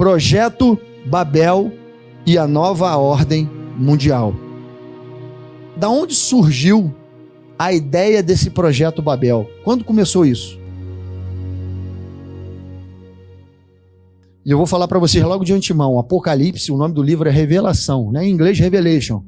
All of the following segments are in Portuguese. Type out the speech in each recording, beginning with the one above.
Projeto Babel e a nova ordem mundial. Da onde surgiu a ideia desse projeto Babel? Quando começou isso? E eu vou falar para vocês logo de antemão. Apocalipse, o nome do livro é Revelação, né? Em inglês, Revelation.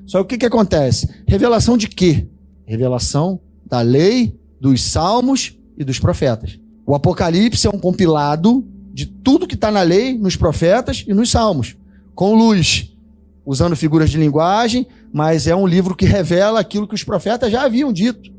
Só que o que acontece? Revelação de quê? Revelação da lei, dos salmos e dos profetas. O Apocalipse é um compilado de tudo que está na lei, nos profetas e nos salmos, com luz, usando figuras de linguagem, mas é um livro que revela aquilo que os profetas já haviam dito.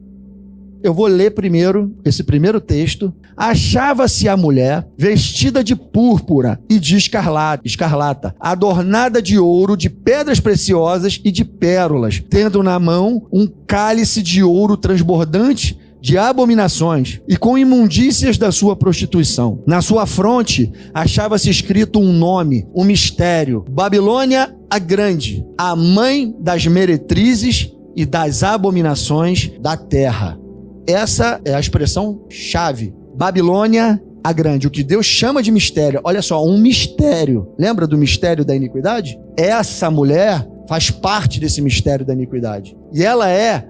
Eu vou ler primeiro esse primeiro texto. Achava-se a mulher vestida de púrpura e de escarlata, adornada de ouro, de pedras preciosas e de pérolas, tendo na mão um cálice de ouro transbordante de abominações e com imundícias da sua prostituição. Na sua fronte achava-se escrito um nome, um mistério: Babilônia a Grande, a mãe das meretrizes e das abominações da terra. Essa é a expressão chave. Babilônia a Grande, o que Deus chama de mistério. Olha só, um mistério. Lembra do mistério da iniquidade? Essa mulher faz parte desse mistério da iniquidade. E ela é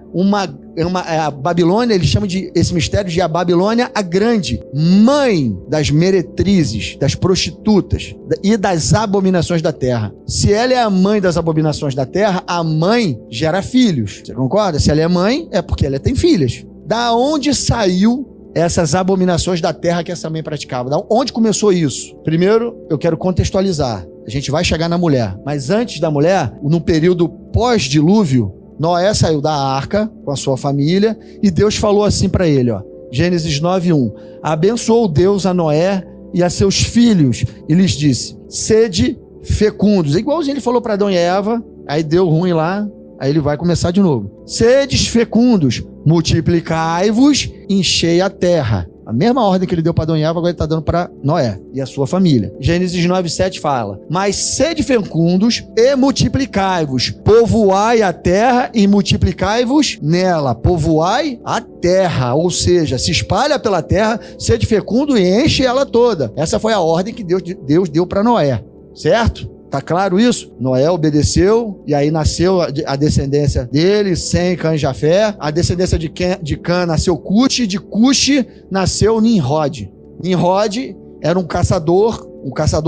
a Babilônia, ele chama esse mistério de a Babilônia a Grande, mãe das meretrizes, das prostitutas e das abominações da terra. Se ela é a mãe das abominações da terra, a mãe gera filhos. Você concorda? Se ela é mãe, é porque ela tem filhas. Da onde saiu essas abominações da terra que essa mãe praticava? Da onde começou isso? Primeiro, eu quero contextualizar. A gente vai chegar na mulher. Mas antes da mulher, no período pós-dilúvio, Noé saiu da arca com a sua família e Deus falou assim para ele, ó, Gênesis 9:1. Abençoou Deus a Noé e a seus filhos e lhes disse: sede fecundos. Igualzinho ele falou para Adão e Eva, aí deu ruim lá, aí ele vai começar de novo. Sedes fecundos, multiplicai-vos, enchei a terra. A mesma ordem que ele deu para Adão e Eva, agora ele está dando para Noé e a sua família. Gênesis 9:7 fala: mas sede fecundos e multiplicai-vos, povoai a terra e multiplicai-vos nela. Povoai a terra, ou seja, se espalha pela terra, sede fecundo e enche ela toda. Essa foi a ordem que Deus deu para Noé, certo? Tá claro isso? Noé obedeceu e aí nasceu a descendência dele, Sem, Cã e Jafé. A descendência de Cã nasceu Cush, de Cush nasceu Nimrod. Nimrod era um caçador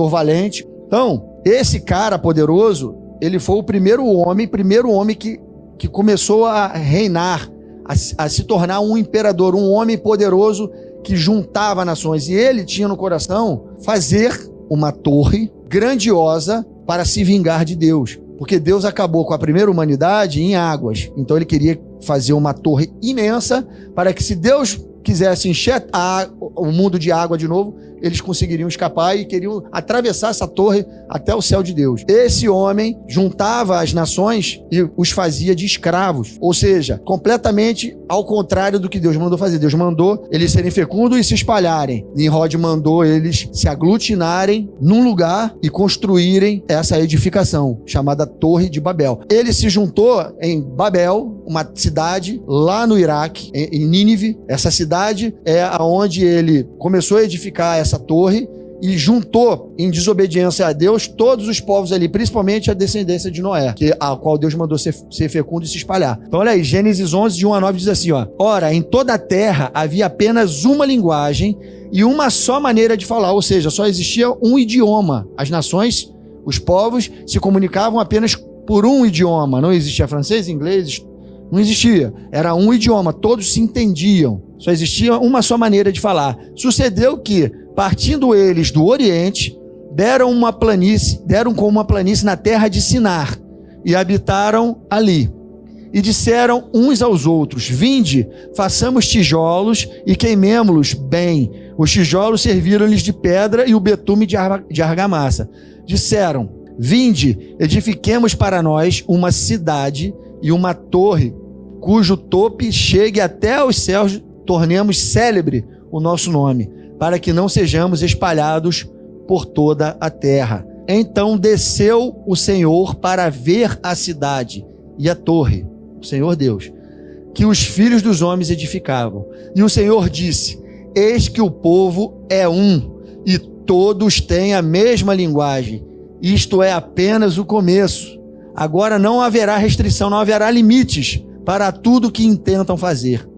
valente. Então, esse cara poderoso, ele foi o primeiro homem que começou a reinar, a se tornar um imperador, um homem poderoso que juntava nações. E ele tinha no coração fazer uma torre grandiosa para se vingar de Deus, porque Deus acabou com a primeira humanidade em águas, então ele queria fazer uma torre imensa para que, se Deus quisesse encher o mundo de água de novo, eles conseguiriam escapar e queriam atravessar essa torre até o céu de Deus. Esse homem juntava as nações e os fazia de escravos, ou seja, completamente ao contrário do que Deus mandou fazer. Deus mandou eles serem fecundos e se espalharem. Nimrod mandou eles se aglutinarem num lugar e construírem essa edificação chamada Torre de Babel. Ele se juntou em Babel, uma cidade lá no Iraque, em Nínive. Essa cidade é onde ele começou a edificar essa torre e juntou em desobediência a Deus todos os povos ali, principalmente a descendência de Noé, a qual Deus mandou ser fecundo e se espalhar. Então olha aí, Gênesis 11, de 1 a 9 diz assim, ó: ora, em toda a terra havia apenas uma linguagem e uma só maneira de falar, ou seja, só existia um idioma. As nações, os povos, se comunicavam apenas por um idioma. Não existia francês, inglês, não existia. Era um idioma, todos se entendiam. Só existia uma só maneira de falar. Sucedeu que, partindo eles do Oriente, deram como uma planície na terra de Sinar e habitaram ali. E disseram uns aos outros: vinde, façamos tijolos e queimemo-los bem. Os tijolos serviram-lhes de pedra e o betume de argamassa. Disseram: vinde, edifiquemos para nós uma cidade e uma torre, cujo tope chegue até aos céus, tornemos célebre o nosso nome, para que não sejamos espalhados por toda a terra. Então desceu o Senhor para ver a cidade e a torre, o Senhor Deus, que os filhos dos homens edificavam. E o Senhor disse: eis que o povo é um, e todos têm a mesma linguagem. Isto é apenas o começo. Agora não haverá restrição, não haverá limites para tudo que intentam fazer.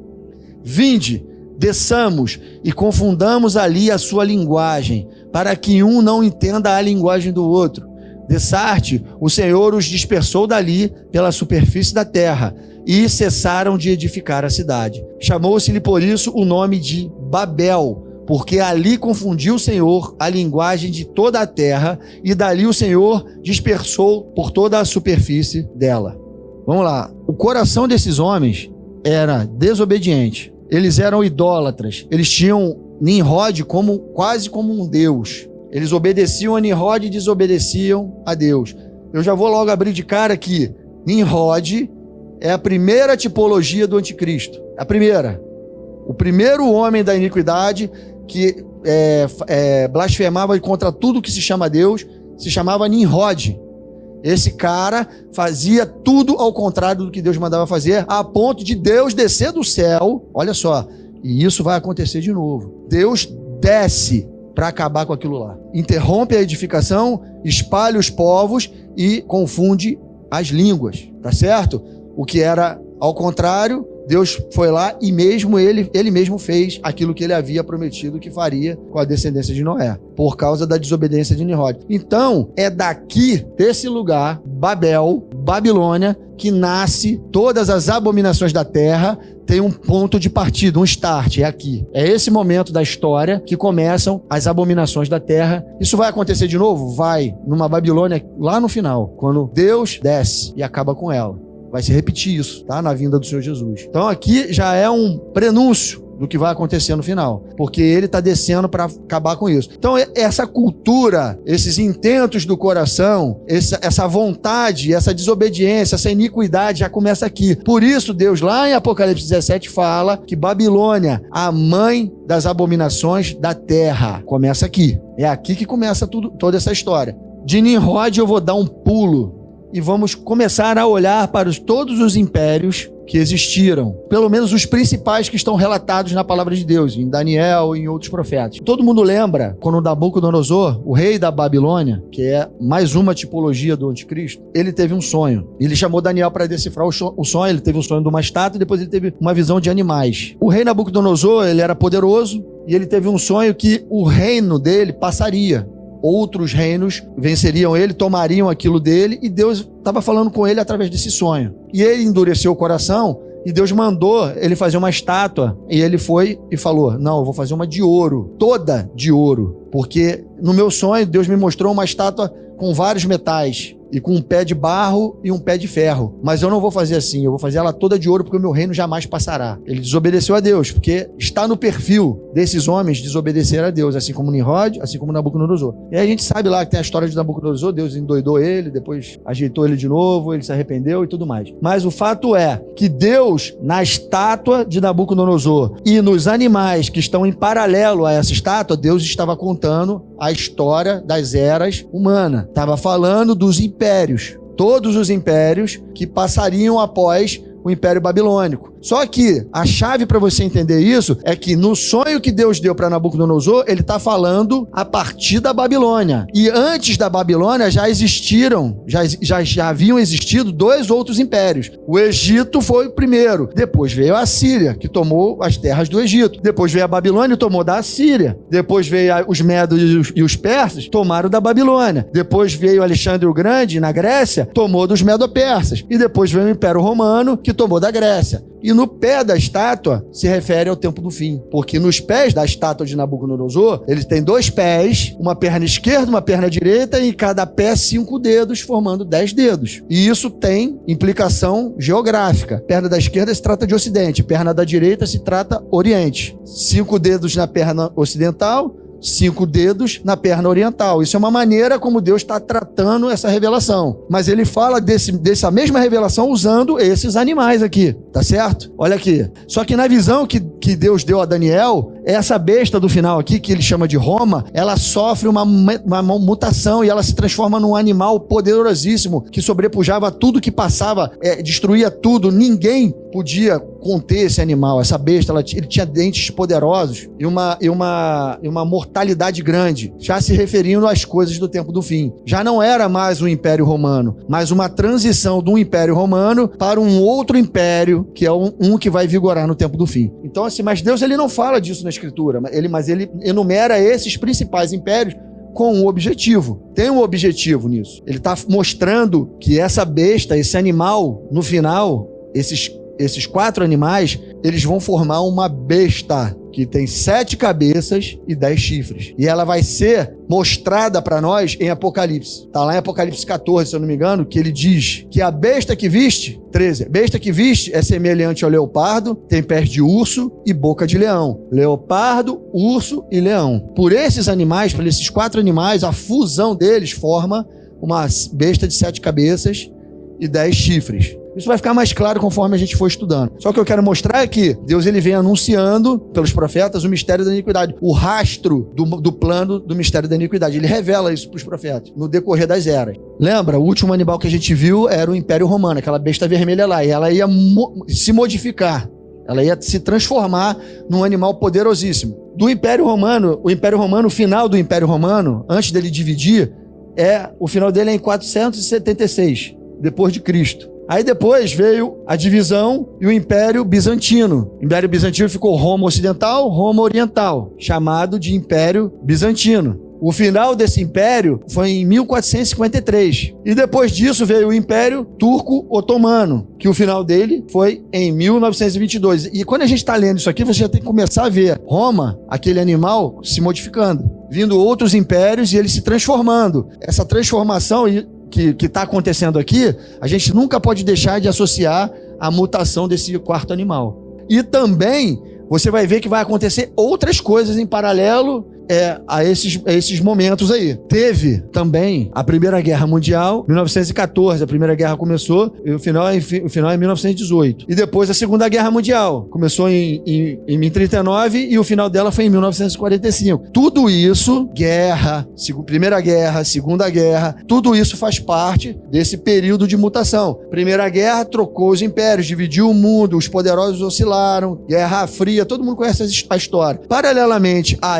Vinde, desçamos e confundamos ali a sua linguagem, para que um não entenda a linguagem do outro. Dessarte, o Senhor os dispersou dali pela superfície da terra, e cessaram de edificar a cidade. Chamou-se-lhe por isso o nome de Babel, porque ali confundiu o Senhor a linguagem de toda a terra, e dali o Senhor dispersou por toda a superfície dela. Vamos lá. O coração desses homens era desobediente. Eles eram idólatras. Eles tinham Nimrod quase como um deus. Eles obedeciam a Nimrod e desobedeciam a Deus. Eu já vou logo abrir de cara que Nimrod é a primeira tipologia do anticristo. A primeira. O primeiro homem da iniquidade que blasfemava contra tudo que se chama Deus, se chamava Nimrod. Esse cara fazia tudo ao contrário do que Deus mandava fazer, a ponto de Deus descer do céu. Olha só, e isso vai acontecer de novo. Deus desce para acabar com aquilo lá. Interrompe a edificação, espalha os povos e confunde as línguas, tá certo? O que era ao contrário, Deus foi lá e mesmo ele mesmo fez aquilo que ele havia prometido que faria com a descendência de Noé, por causa da desobediência de Nimrod. Então, é daqui, desse lugar, Babel, Babilônia, que nasce todas as abominações da terra. Tem um ponto de partida, um start, é aqui. É esse momento da história que começam as abominações da terra. Isso vai acontecer de novo? Vai, numa Babilônia, lá no final, quando Deus desce e acaba com ela. Vai se repetir isso, tá? Na vinda do Senhor Jesus. Então aqui já é um prenúncio do que vai acontecer no final, porque ele está descendo para acabar com isso. Então essa cultura, esses intentos do coração, essa vontade, essa desobediência, essa iniquidade já começa aqui. Por isso Deus lá em Apocalipse 17 fala que Babilônia, a mãe das abominações da terra, começa aqui. É aqui que começa toda essa história. De Nimrod eu vou dar um pulo e vamos começar a olhar para todos os impérios que existiram, pelo menos os principais que estão relatados na palavra de Deus, em Daniel e em outros profetas. Todo mundo lembra quando Nabucodonosor, o rei da Babilônia, que é mais uma tipologia do anticristo, ele teve um sonho. Ele chamou Daniel para decifrar o sonho. Ele teve um sonho de uma estátua e depois ele teve uma visão de animais. O rei Nabucodonosor, ele era poderoso e ele teve um sonho que o reino dele passaria. Outros reinos venceriam ele, tomariam aquilo dele, e Deus estava falando com ele através desse sonho. E ele endureceu o coração, e Deus mandou ele fazer uma estátua, e ele foi e falou: não, eu vou fazer uma de ouro, toda de ouro, porque no meu sonho Deus me mostrou uma estátua com vários metais, e com um pé de barro e um pé de ferro. Mas eu não vou fazer assim, eu vou fazer ela toda de ouro, porque o meu reino jamais passará. Ele desobedeceu a Deus, porque está no perfil desses homens desobedecer a Deus, assim como Nimrod, assim como Nabucodonosor. E aí a gente sabe lá que tem a história de Nabucodonosor, Deus endoidou ele, depois ajeitou ele de novo, ele se arrependeu e tudo mais. Mas o fato é que Deus, na estátua de Nabucodonosor e nos animais que estão em paralelo a essa estátua, Deus estava contando a história das eras humanas. Estava falando dos impérios, todos os impérios que passariam após o Império Babilônico. Só que a chave para você entender isso é que no sonho que Deus deu para Nabucodonosor, ele está falando a partir da Babilônia. E antes da Babilônia já haviam existido dois outros impérios. O Egito foi o primeiro. Depois veio a Síria, que tomou as terras do Egito. Depois veio a Babilônia e tomou da Síria. Depois veio os Medos e os Persas, tomaram da Babilônia. Depois veio Alexandre o Grande, na Grécia, tomou dos Medo-Persas. E depois veio o Império Romano, que tomou da Grécia. E no pé da estátua se refere ao tempo do fim, porque nos pés da estátua de Nabucodonosor, ele tem 2 pés, uma perna esquerda, uma perna direita, e em cada pé 5 dedos, formando 10 dedos. E isso tem implicação geográfica. Perna da esquerda se trata de ocidente, perna da direita se trata oriente. 5 dedos na perna ocidental, 5 dedos na perna oriental. Isso é uma maneira como Deus está tratando essa revelação. Mas ele fala dessa mesma revelação usando esses animais aqui, tá certo? Olha aqui. Só que na visão que Deus deu a Daniel, essa besta do final aqui, que ele chama de Roma, ela sofre uma mutação e ela se transforma num animal poderosíssimo que sobrepujava tudo que passava, destruía tudo. Ninguém podia conter esse animal, essa besta. Ele tinha dentes poderosos e uma mortalidade grande, já se referindo às coisas do tempo do fim. Já não era mais o Império Romano, mas uma transição do Império Romano para um outro império, que é um que vai vigorar no tempo do fim. Então, assim, mas Deus ele não fala disso na Escritura, mas ele enumera esses principais impérios com um objetivo. Tem um objetivo nisso. Ele está mostrando que essa besta, esse animal, no final, esses 4 animais, eles vão formar uma besta que tem 7 cabeças e 10 chifres. E ela vai ser mostrada para nós em Apocalipse. Está lá em Apocalipse 14, se eu não me engano, que ele diz que a besta que viste, 13, a besta que viste é semelhante ao leopardo, tem pés de urso e boca de leão. Leopardo, urso e leão. Por esses animais, por esses 4 animais, a fusão deles forma uma besta de 7 cabeças e 10 chifres. Isso vai ficar mais claro conforme a gente for estudando. Só que eu quero mostrar é que Deus ele vem anunciando pelos profetas o mistério da iniquidade, o rastro do plano do mistério da iniquidade. Ele revela isso para os profetas no decorrer das eras. Lembra? O último animal que a gente viu era o Império Romano, aquela besta vermelha lá, e ela ia se modificar. Ela ia se transformar num animal poderosíssimo. Do Império Romano, o final do Império Romano, antes dele dividir, o final dele é em 476, depois de Cristo. Aí depois veio a divisão e o Império Bizantino. O Império Bizantino ficou Roma Ocidental, Roma Oriental, chamado de Império Bizantino. O final desse império foi em 1453. E depois disso veio o Império Turco-Otomano, que o final dele foi em 1922. E quando a gente está lendo isso aqui, você já tem que começar a ver Roma, aquele animal, se modificando. Vindo outros impérios e ele se transformando. Essa transformação que está acontecendo aqui, a gente nunca pode deixar de associar a mutação desse 4º animal. E também você vai ver que vai acontecer outras coisas em paralelo a esses momentos aí. Teve também a Primeira Guerra Mundial, 1914, a Primeira Guerra começou, e o final é em 1918. E depois a Segunda Guerra Mundial, começou em 1939 e o final dela foi em 1945. Tudo isso, Primeira Guerra, Segunda Guerra, tudo isso faz parte desse período de mutação. Primeira Guerra trocou os impérios, dividiu o mundo, os poderosos oscilaram, Guerra Fria, todo mundo conhece a história. Paralelamente a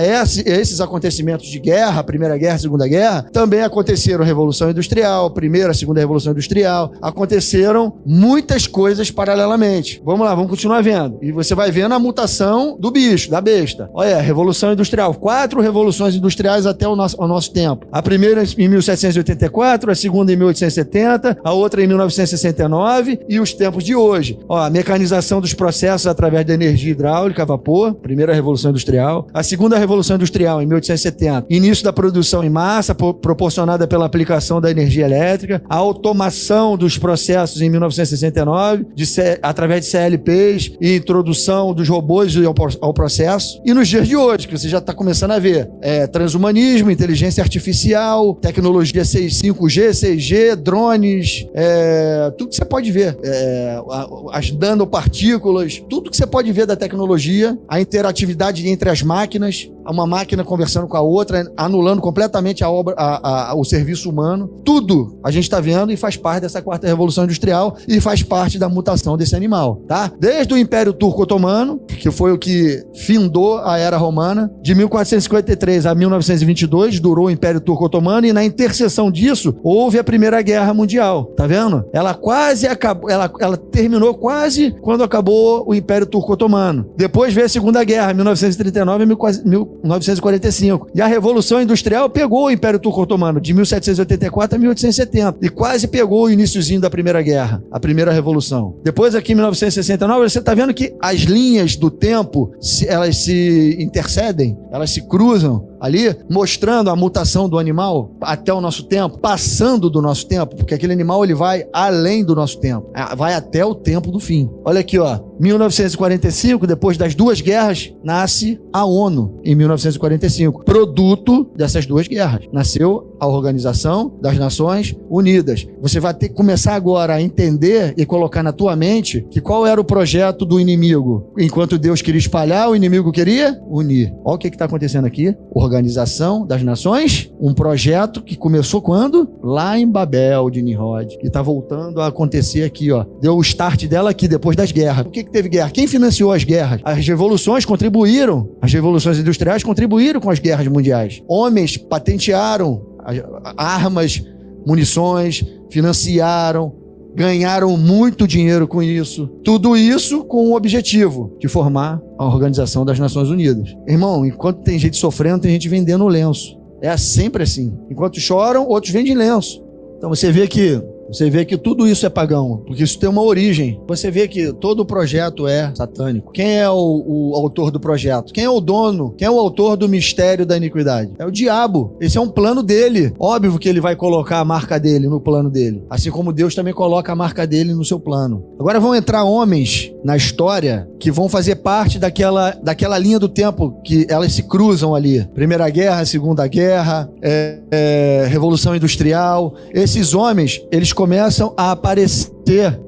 esses acontecimentos de guerra, Primeira Guerra, Segunda Guerra, também aconteceram a Revolução Industrial, Primeira, Segunda Revolução Industrial, aconteceram muitas coisas paralelamente. Vamos lá, vamos continuar vendo. E você vai vendo a mutação do bicho, da besta. Olha, Revolução Industrial, 4 revoluções industriais até o nosso tempo. A primeira em 1784, a segunda em 1870, a outra em 1969 e os tempos de hoje. A mecanização dos processos através da energia hidráulica, a vapor, primeira Revolução Industrial. A segunda Revolução Industrial em 1870, início da produção em massa proporcionada pela aplicação da energia elétrica, a automação dos processos em 1969, através de CLPs e introdução dos robôs ao processo. E nos dias de hoje, que você já está começando a ver, transhumanismo, inteligência artificial, tecnologia 5G, 6G, drones, tudo que você pode ver, as nanopartículas, tudo que você pode ver da tecnologia, a interatividade entre as máquinas, uma máquina conversando com a outra, anulando completamente o serviço humano. Tudo a gente está vendo e faz parte dessa 4ª Revolução Industrial e faz parte da mutação desse animal, tá? Desde o Império Turco-Otomano, que foi o que findou a Era Romana, de 1453 a 1922, durou o Império Turco-Otomano e na interseção disso, houve a Primeira Guerra Mundial, tá vendo? Ela quase acabou, ela terminou quase quando acabou o Império Turco-Otomano. Depois veio a Segunda Guerra, 1939 a 1945. E a Revolução Industrial pegou o Império Turco-Otomano de 1784 a 1870 e quase pegou o iniciozinho da Primeira Guerra, a Primeira Revolução. Depois aqui em 1969, você está vendo que as linhas do tempo, elas se intercedem, elas se cruzam ali, mostrando a mutação do animal até o nosso tempo, passando do nosso tempo, porque aquele animal ele vai além do nosso tempo, vai até o tempo do fim. Olha aqui, 1945, depois das 2 guerras, nasce a ONU, em 1945. Produto dessas 2 guerras. Nasceu a Organização das Nações Unidas. Você vai ter que começar agora a entender e colocar na tua mente que qual era o projeto do inimigo. Enquanto Deus queria espalhar, o inimigo queria unir. Olha o que está acontecendo aqui. Organização das Nações, um projeto que começou quando? Lá em Babel, de Nimrod. E está voltando a acontecer aqui, ó. Deu o start dela aqui, depois das guerras. Por que teve guerra? Quem financiou as guerras? As revoluções contribuíram. As revoluções industriais contribuíram com as guerras mundiais. Homens patentearam armas, munições, financiaram, ganharam muito dinheiro com isso. Tudo isso com o objetivo de formar a Organização das Nações Unidas. Irmão, enquanto tem gente sofrendo, tem gente vendendo lenço. É sempre assim. Enquanto choram, outros vendem lenço. Então você vê que tudo isso é pagão, porque isso tem uma origem. Você vê que todo o projeto é satânico. Quem é o autor do projeto? Quem é o dono? Quem é o autor do mistério da iniquidade? É o diabo. Esse é um plano dele. Óbvio que ele vai colocar a marca dele no plano dele. Assim como Deus também coloca a marca dele no seu plano. Agora vão entrar homens na história que vão fazer parte daquela linha do tempo que elas se cruzam ali. Primeira Guerra, Segunda Guerra, Revolução Industrial. Esses homens, eles começam a aparecer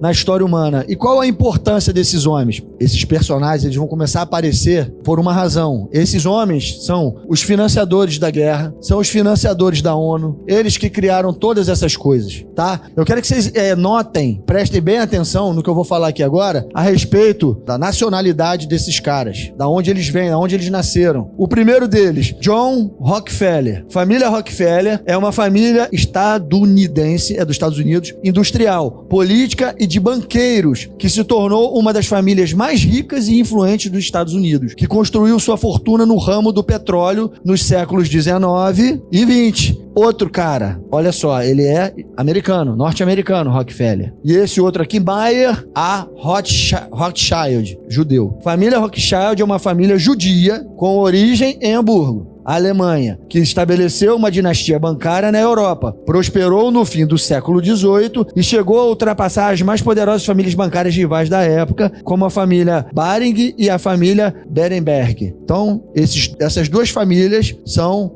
na história humana. E qual a importância desses homens? Esses personagens, eles vão começar a aparecer por uma razão. Esses homens são os financiadores da guerra, são os financiadores da ONU, eles que criaram todas essas coisas, tá? Eu quero que vocês notem, prestem bem atenção no que eu vou falar aqui agora, a respeito da nacionalidade desses caras, da onde eles vêm, da onde eles nasceram. O primeiro deles, John Rockefeller. Família Rockefeller é uma família estadunidense, é dos Estados Unidos, industrial, política e de banqueiros, que se tornou uma das famílias mais ricas e influentes dos Estados Unidos, que construiu sua fortuna no ramo do petróleo nos séculos 19 e 20. Outro cara, olha só, ele é americano, norte-americano, Rockefeller. E esse outro aqui, Mayer A. Rothschild, judeu. Família Rothschild é uma família judia com origem em Hamburgo, Alemanha, que estabeleceu uma dinastia bancária na Europa, prosperou no fim do século XVIII e chegou a ultrapassar as mais poderosas famílias bancárias rivais da época, como a família Baring e a família Berenberg. Então, essas duas famílias são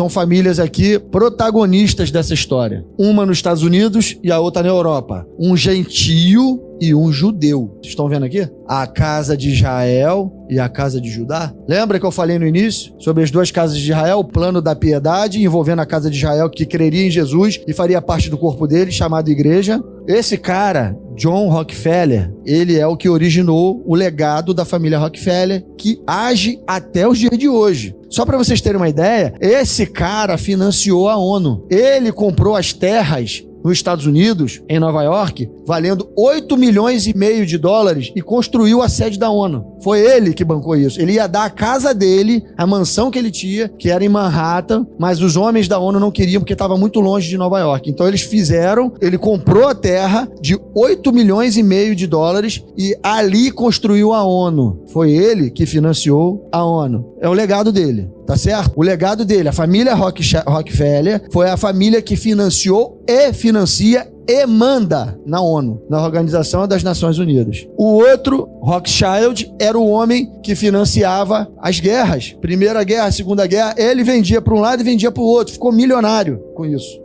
famílias aqui protagonistas dessa história. Uma nos Estados Unidos e a outra na Europa. Um gentio e um judeu. Vocês estão vendo aqui? A casa de Israel e a casa de Judá. Lembra que eu falei no início sobre as duas casas de Israel? O plano da piedade envolvendo a casa de Israel que creria em Jesus e faria parte do corpo dele, chamado igreja. Esse cara, John Rockefeller, ele é o que originou o legado da família Rockefeller, que age até os dias de hoje. Só para vocês terem uma ideia, esse cara financiou a ONU. Ele comprou as terras nos Estados Unidos, em Nova York, valendo 8 milhões e meio de dólares e construiu a sede da ONU. Foi ele que bancou isso. Ele ia dar a casa dele, a mansão que ele tinha, que era em Manhattan, mas os homens da ONU não queriam porque estava muito longe de Nova York. Então ele comprou a terra de 8 milhões e meio de dólares e ali construiu a ONU. Foi ele que financiou a ONU. É o legado dele. Tá certo? O legado dele, a família Rockefeller, foi a família que financiou e financia e manda na ONU, na Organização das Nações Unidas. O outro, Rothschild, era o homem que financiava as guerras. Primeira Guerra, Segunda Guerra, ele vendia para um lado e vendia para o outro. Ficou milionário com isso.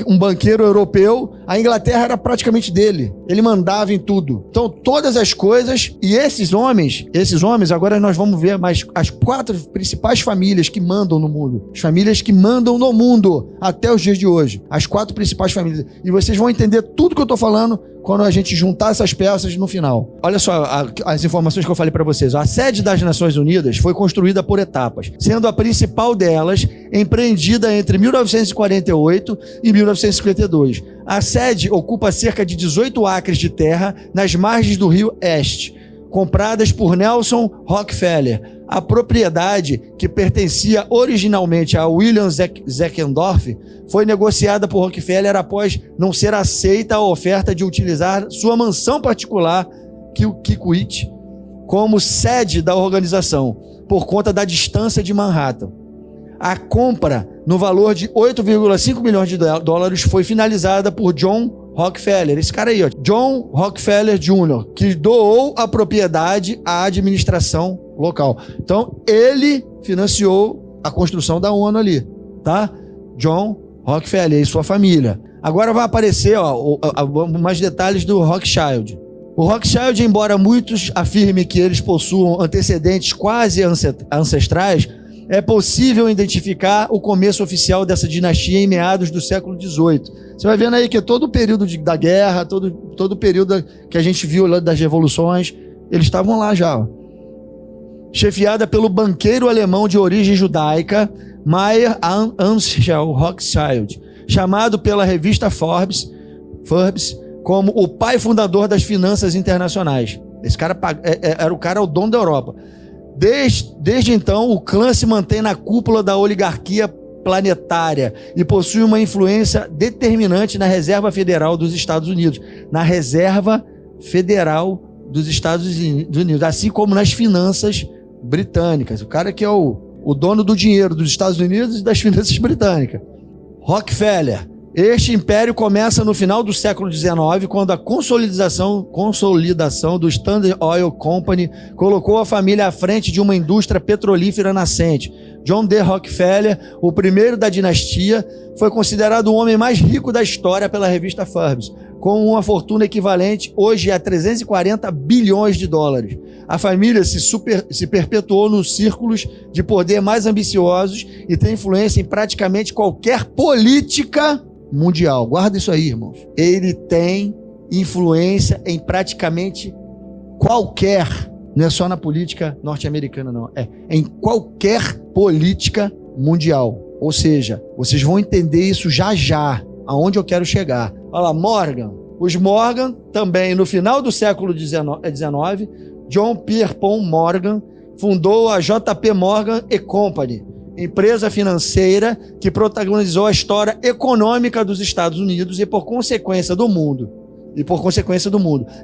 Um banqueiro europeu, a Inglaterra era praticamente dele. Ele mandava em tudo. Então, todas as coisas, e esses homens, agora nós vamos ver mais as 4 principais famílias que mandam no mundo. As famílias que mandam no mundo até os dias de hoje. As 4 principais famílias. E vocês vão entender tudo que eu tô falando quando a gente juntar essas peças no final. Olha só as informações que eu falei para vocês. A sede das Nações Unidas foi construída por etapas, sendo a principal delas empreendida entre 1948 e 1952. A sede ocupa cerca de 18 acres de terra nas margens do rio Este, compradas por Nelson Rockefeller. A propriedade, que pertencia originalmente a William Zeckendorf, foi negociada por Rockefeller após não ser aceita a oferta de utilizar sua mansão particular, Kikwit, como sede da organização, por conta da distância de Manhattan. A compra, no valor de 8,5 milhões de dólares, foi finalizada por John Rockefeller, esse cara aí, ó, John Rockefeller Jr., que doou a propriedade à administração local. Então, ele financiou a construção da ONU ali, tá? John Rockefeller e sua família. Agora vai aparecer mais detalhes do Rothschild. O Rothschild, embora muitos afirmem que eles possuam antecedentes quase ancestrais, é possível identificar o começo oficial dessa dinastia em meados do século XVIII. Você vai vendo aí que todo o período da guerra, todo o período que a gente viu lá das revoluções, eles estavam lá já. Chefiada pelo banqueiro alemão de origem judaica, Mayer Amschel Rothschild, chamado pela revista Forbes como o pai fundador das finanças internacionais. Esse cara era o dono da Europa. Desde então, o clã se mantém na cúpula da oligarquia planetária e possui uma influência determinante na Reserva Federal dos Estados Unidos. Na Reserva Federal dos Estados Unidos, assim como nas finanças britânicas. O cara que é o dono do dinheiro dos Estados Unidos e das finanças britânicas. Rockefeller. Este império começa no final do século XIX, quando a consolidação do Standard Oil Company colocou a família à frente de uma indústria petrolífera nascente. John D. Rockefeller, o primeiro da dinastia, foi considerado o homem mais rico da história pela revista Forbes, com uma fortuna equivalente hoje a 340 bilhões de dólares. A família se perpetuou nos círculos de poder mais ambiciosos e tem influência em praticamente qualquer política mundial. Guarda isso aí, irmãos. Ele tem influência em praticamente qualquer, não é só na política norte-americana, não. É em qualquer política mundial. Ou seja, vocês vão entender isso já, aonde eu quero chegar. Olha lá, Morgan. Os Morgan, também no final do século XIX, John Pierpont Morgan fundou a JP Morgan Company, empresa financeira que protagonizou a história econômica dos Estados Unidos e por consequência do mundo.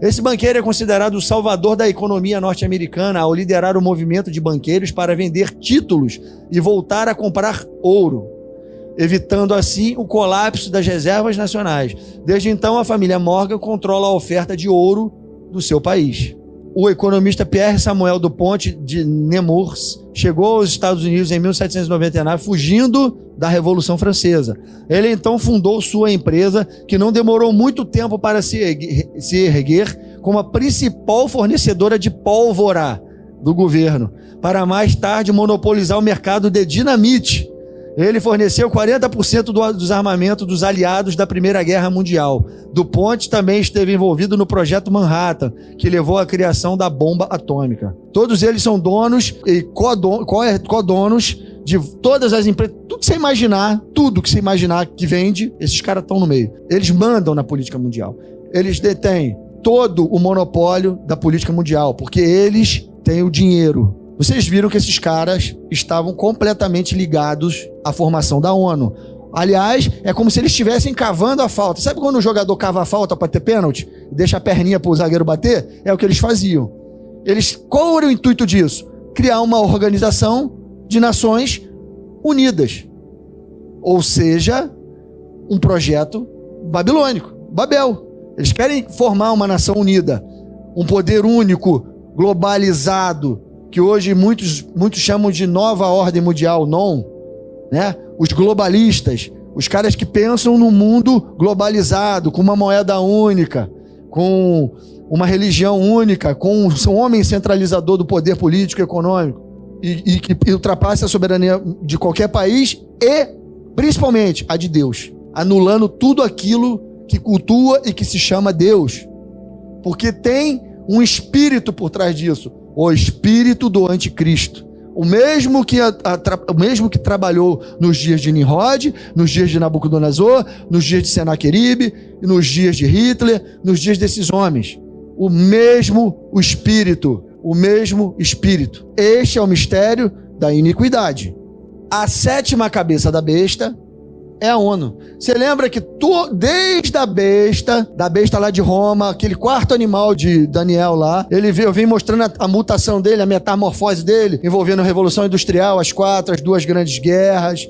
Esse banqueiro é considerado o salvador da economia norte-americana ao liderar o movimento de banqueiros para vender títulos e voltar a comprar ouro, evitando assim o colapso das reservas nacionais. Desde então, a família Morgan controla a oferta de ouro do seu país. O economista Pierre Samuel Dupont de Nemours chegou aos Estados Unidos em 1799, fugindo da Revolução Francesa. Ele então fundou sua empresa, que não demorou muito tempo para se erguer como a principal fornecedora de pólvora do governo, para mais tarde monopolizar o mercado de dinamite. Ele forneceu 40% dos armamentos dos aliados da Primeira Guerra Mundial. Dupont também esteve envolvido no Projeto Manhattan, que levou à criação da bomba atômica. Todos eles são donos e codonos de todas as empresas. Tudo que você imaginar que vende, esses caras estão no meio. Eles mandam na política mundial. Eles detêm todo o monopólio da política mundial, porque eles têm o dinheiro. Vocês viram que esses caras estavam completamente ligados à formação da ONU. Aliás, é como se eles estivessem cavando a falta. Sabe quando o jogador cava a falta para ter pênalti? Deixa a perninha para o zagueiro bater? É o que eles faziam. Qual era o intuito disso? Criar uma organização de nações unidas. Ou seja, um projeto babilônico, Babel. Eles querem formar uma nação unida, um poder único, globalizado, que hoje muitos chamam de nova ordem mundial, né? Os globalistas, os caras que pensam no mundo globalizado, com uma moeda única, com uma religião única, com um homem centralizador do poder político e econômico, e que ultrapassa a soberania de qualquer país e, principalmente, a de Deus, anulando tudo aquilo que cultua e que se chama Deus, porque tem um espírito por trás disso, o espírito do anticristo, o mesmo que trabalhou nos dias de Nimrod, nos dias de Nabucodonosor, nos dias de Senaqueribe, nos dias de Hitler, nos dias desses homens. O mesmo espírito. Este é o mistério da iniquidade. A sétima cabeça da besta é a ONU. Você lembra que desde a besta lá de Roma, aquele quarto animal de Daniel lá, eu vim mostrando a mutação dele, a metamorfose dele, envolvendo a Revolução Industrial, as duas grandes guerras,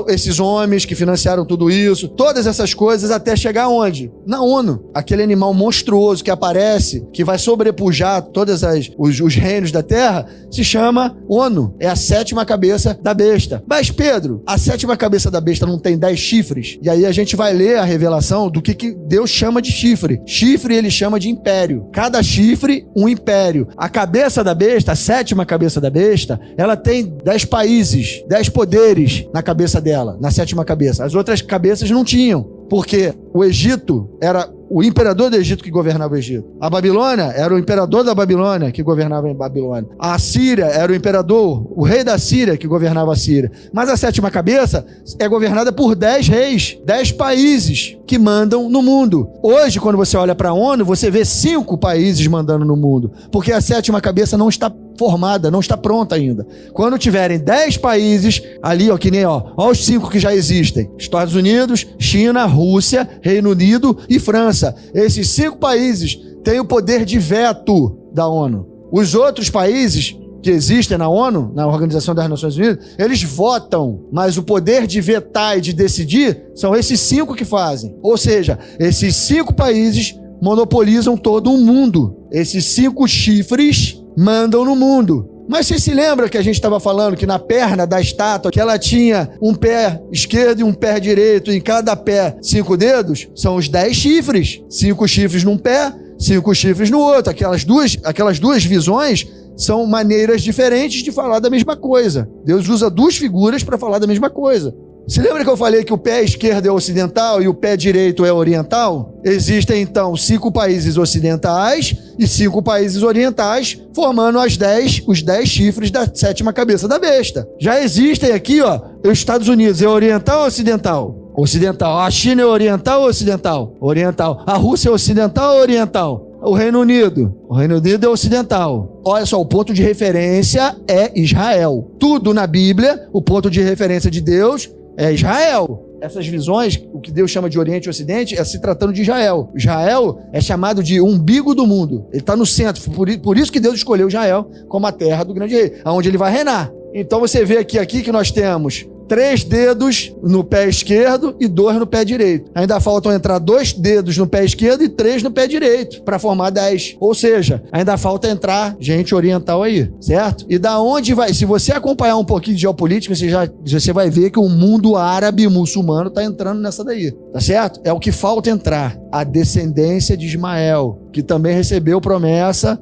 esses homens que financiaram tudo isso, todas essas coisas até chegar aonde? Na ONU. Aquele animal monstruoso que aparece, que vai sobrepujar todos os reinos da Terra, se chama ONU. É a sétima cabeça da besta. Mas, Pedro, a sétima cabeça da besta não tem 10 chifres. E aí a gente vai ler a revelação do que Deus chama de chifre. Chifre ele chama de império. Cada chifre, um império. A cabeça da besta, a 7ª cabeça da besta, ela tem 10 países, 10 poderes na cabeça dela, na 7ª cabeça. As outras cabeças não tinham, porque o Egito era o imperador do Egito que governava o Egito. A Babilônia era o imperador da Babilônia que governava a Babilônia. A Síria era o imperador, o rei da Síria que governava a Síria. Mas a 7ª cabeça é governada por 10 reis, 10 países que mandam no mundo. Hoje, quando você olha para a ONU, você vê 5 países mandando no mundo, porque a 7ª cabeça não está formada, não está pronta ainda. Quando tiverem 10 países, ali, ó, que nem, ó os 5 que já existem: Estados Unidos, China, Rússia, Reino Unido e França. Esses 5 países têm o poder de veto da ONU. Os outros países que existem na ONU, na Organização das Nações Unidas, eles votam, mas o poder de vetar e de decidir são esses 5 que fazem. Ou seja, esses 5 países monopolizam todo o mundo. Esses 5 chifres mandam no mundo. Mas você se lembra que a gente estava falando que na perna da estátua, que ela tinha um pé esquerdo e um pé direito, e em cada pé 5 dedos? São os 10 chifres. 5 chifres num pé, 5 chifres no outro. Aquelas duas visões são maneiras diferentes de falar da mesma coisa. Deus usa 2 figuras para falar da mesma coisa. Se lembra que eu falei que o pé esquerdo é ocidental e o pé direito é oriental? Existem, então, 5 países ocidentais e 5 países orientais, formando os 10 chifres da 7ª cabeça da besta. Já existem aqui, ó, os Estados Unidos é oriental ou ocidental? Ocidental. A China é oriental ou ocidental? Oriental. A Rússia é ocidental ou oriental? O Reino Unido é ocidental. Olha só, o ponto de referência é Israel. Tudo na Bíblia, o ponto de referência de Deus é Israel. Essas visões, o que Deus chama de Oriente e Ocidente, é se tratando de Israel. Israel é chamado de umbigo do mundo. Ele está no centro. Por isso que Deus escolheu Israel como a terra do grande rei, onde ele vai reinar. Então você vê aqui que nós temos 3 dedos no pé esquerdo e 2 no pé direito. Ainda faltam entrar 2 dedos no pé esquerdo e 3 no pé direito, para formar 10. Ou seja, ainda falta entrar gente oriental aí, certo? E da onde vai... Se você acompanhar um pouquinho de geopolítica, você vai ver que o mundo árabe muçulmano está entrando nessa daí, tá certo? É o que falta entrar. A descendência de Ismael, que também recebeu promessa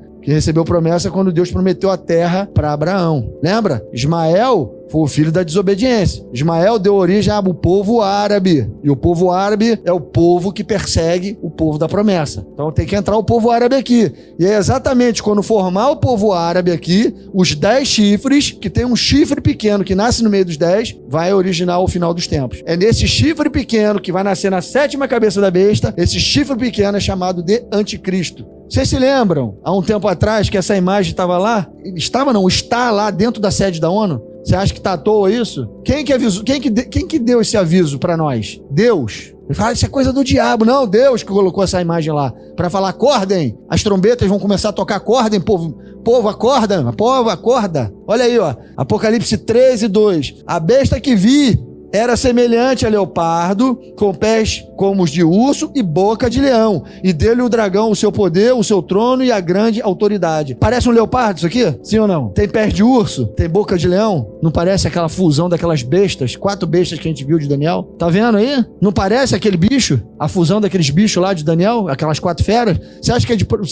quando Deus prometeu a terra para Abraão. Lembra? Ismael foi o filho da desobediência. Ismael deu origem ao povo árabe. E o povo árabe é o povo que persegue o povo da promessa. Então tem que entrar o povo árabe aqui. E é exatamente quando formar o povo árabe aqui, os 10 chifres, que tem um chifre pequeno que nasce no meio dos 10, vai originar o final dos tempos. É nesse chifre pequeno que vai nascer na 7ª cabeça da besta. Esse chifre pequeno é chamado de anticristo. Vocês se lembram, há um tempo atrás, que essa imagem estava lá? Está lá dentro da sede da ONU? Você acha que está à toa isso? Quem que avisou? Quem que deu esse aviso para nós? Deus. Ele fala, isso é coisa do diabo. Não, Deus que colocou essa imagem lá. Para falar, acordem. As trombetas vão começar a tocar, acordem, povo. Povo, acorda. Povo, acorda. Olha aí, ó. Apocalipse 13:2. A besta que vi era semelhante a leopardo, com pés como os de urso e boca de leão. E dele o dragão, o seu poder, o seu trono e a grande autoridade. Parece um leopardo isso aqui? Sim ou não? Tem pés de urso? Tem boca de leão? Não parece aquela fusão daquelas bestas? 4 bestas que a gente viu de Daniel? Tá vendo aí? Não parece aquele bicho? A fusão daqueles bichos lá de Daniel? Aquelas 4 feras? Você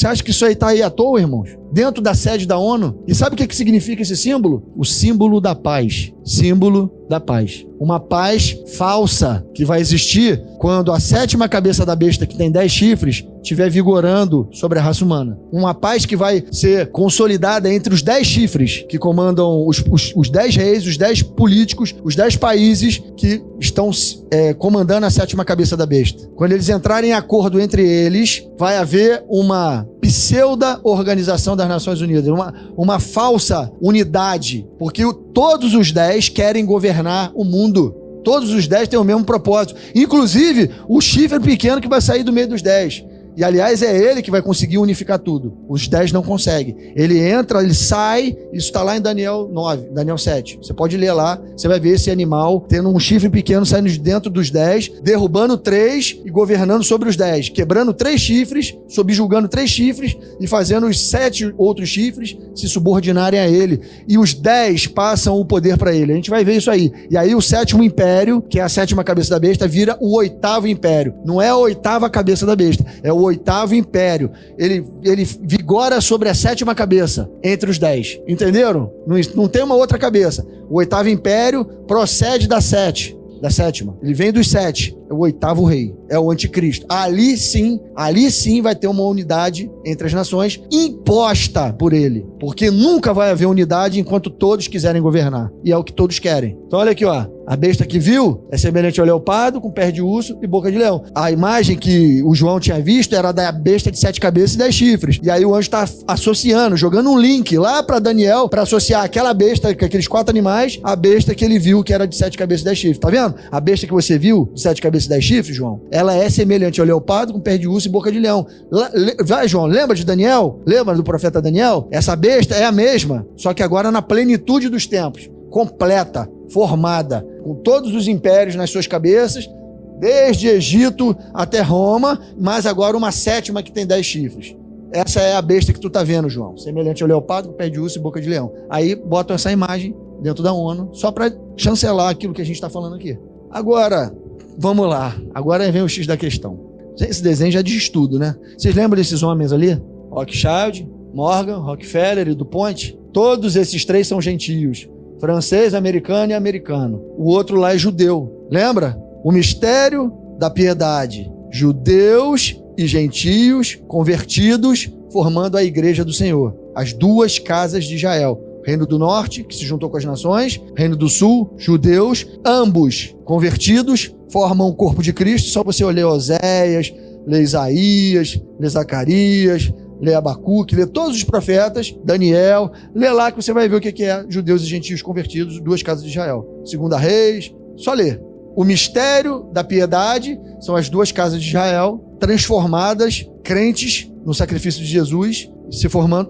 acha que isso aí tá aí à toa, irmãos? Dentro da sede da ONU? E sabe o que significa esse símbolo? O símbolo da paz. Símbolo da paz. Uma paz falsa que vai existir quando a 7ª cabeça da besta, que tem 10 chifres, estiver vigorando sobre a raça humana. Uma paz que vai ser consolidada entre os 10 chifres que comandam os 10 reis, os 10 políticos, os 10 países que estão comandando a 7ª cabeça da besta. Quando eles entrarem em acordo entre eles, vai haver uma pseudo-organização das Nações Unidas, uma falsa unidade, porque todos os 10 querem governar o mundo. Todos os 10 têm o mesmo propósito. Inclusive, o chifre pequeno que vai sair do meio dos 10. E, aliás, é ele que vai conseguir unificar tudo. Os 10 não conseguem. Ele entra, ele sai, isso está lá em Daniel 9, Daniel 7. Você pode ler lá, você vai ver esse animal tendo um chifre pequeno saindo de dentro dos 10, derrubando 3 e governando sobre os 10, quebrando 3 chifres, subjugando 3 chifres e fazendo os 7 outros chifres se subordinarem a ele. E os 10 passam o poder para ele. A gente vai ver isso aí. E aí o 7º império, que é a 7ª cabeça da besta, vira o 8º império. Não é a 8ª cabeça da besta, é o 8º império. Ele vigora sobre a 7ª cabeça entre os 10. Entenderam? Não tem uma outra cabeça. O 8º império procede da 7ª. Ele vem dos 7. É o 8º rei. É o anticristo. Ali sim vai ter uma unidade entre as nações imposta por ele. Porque nunca vai haver unidade enquanto todos quiserem governar. E é o que todos querem. Então olha aqui, ó. A besta que viu é semelhante ao leopardo, com pés de urso e boca de leão. A imagem que o João tinha visto era da besta de 7 cabeças e 10 chifres. E aí o anjo está associando, jogando um link lá para Daniel, para associar aquela besta, aqueles 4 animais, à besta que ele viu que era de 7 cabeças e 10 chifres. Tá vendo? A besta que você viu, de 7 cabeças e 10 chifres, João, ela é semelhante ao leopardo, com pés de urso e boca de leão. Vai, João, lembra de Daniel? Lembra do profeta Daniel? Essa besta é a mesma, só que agora na plenitude dos tempos. Completa, formada, com todos os impérios nas suas cabeças, desde Egito até Roma, mas agora uma 7ª que tem 10 chifres. Essa é a besta que tu tá vendo, João, semelhante ao leopardo, com pé de urso e boca de leão. Aí botam essa imagem dentro da ONU, só para chancelar aquilo que a gente está falando aqui. Agora, vamos lá, agora vem o X da questão. Esse desenho já diz tudo, né? Vocês lembram desses homens ali? Rothschild, Morgan, Rockefeller e DuPont? Todos esses 3 são gentios. Francês, americano e americano. O outro lá é judeu. Lembra? O mistério da piedade. Judeus e gentios convertidos formando a igreja do Senhor. As 2 casas de Israel. Reino do Norte, que se juntou com as nações. Reino do Sul, judeus. Ambos convertidos formam o corpo de Cristo. Só você ler Oséias, ler Isaías, ler Zacarias, lê Abacuque, lê todos os profetas, Daniel, lê lá que você vai ver o que é judeus e gentios convertidos, 2 casas de Israel. 2 Reis, só lê. O mistério da piedade são as 2 casas de Israel transformadas, crentes no sacrifício de Jesus,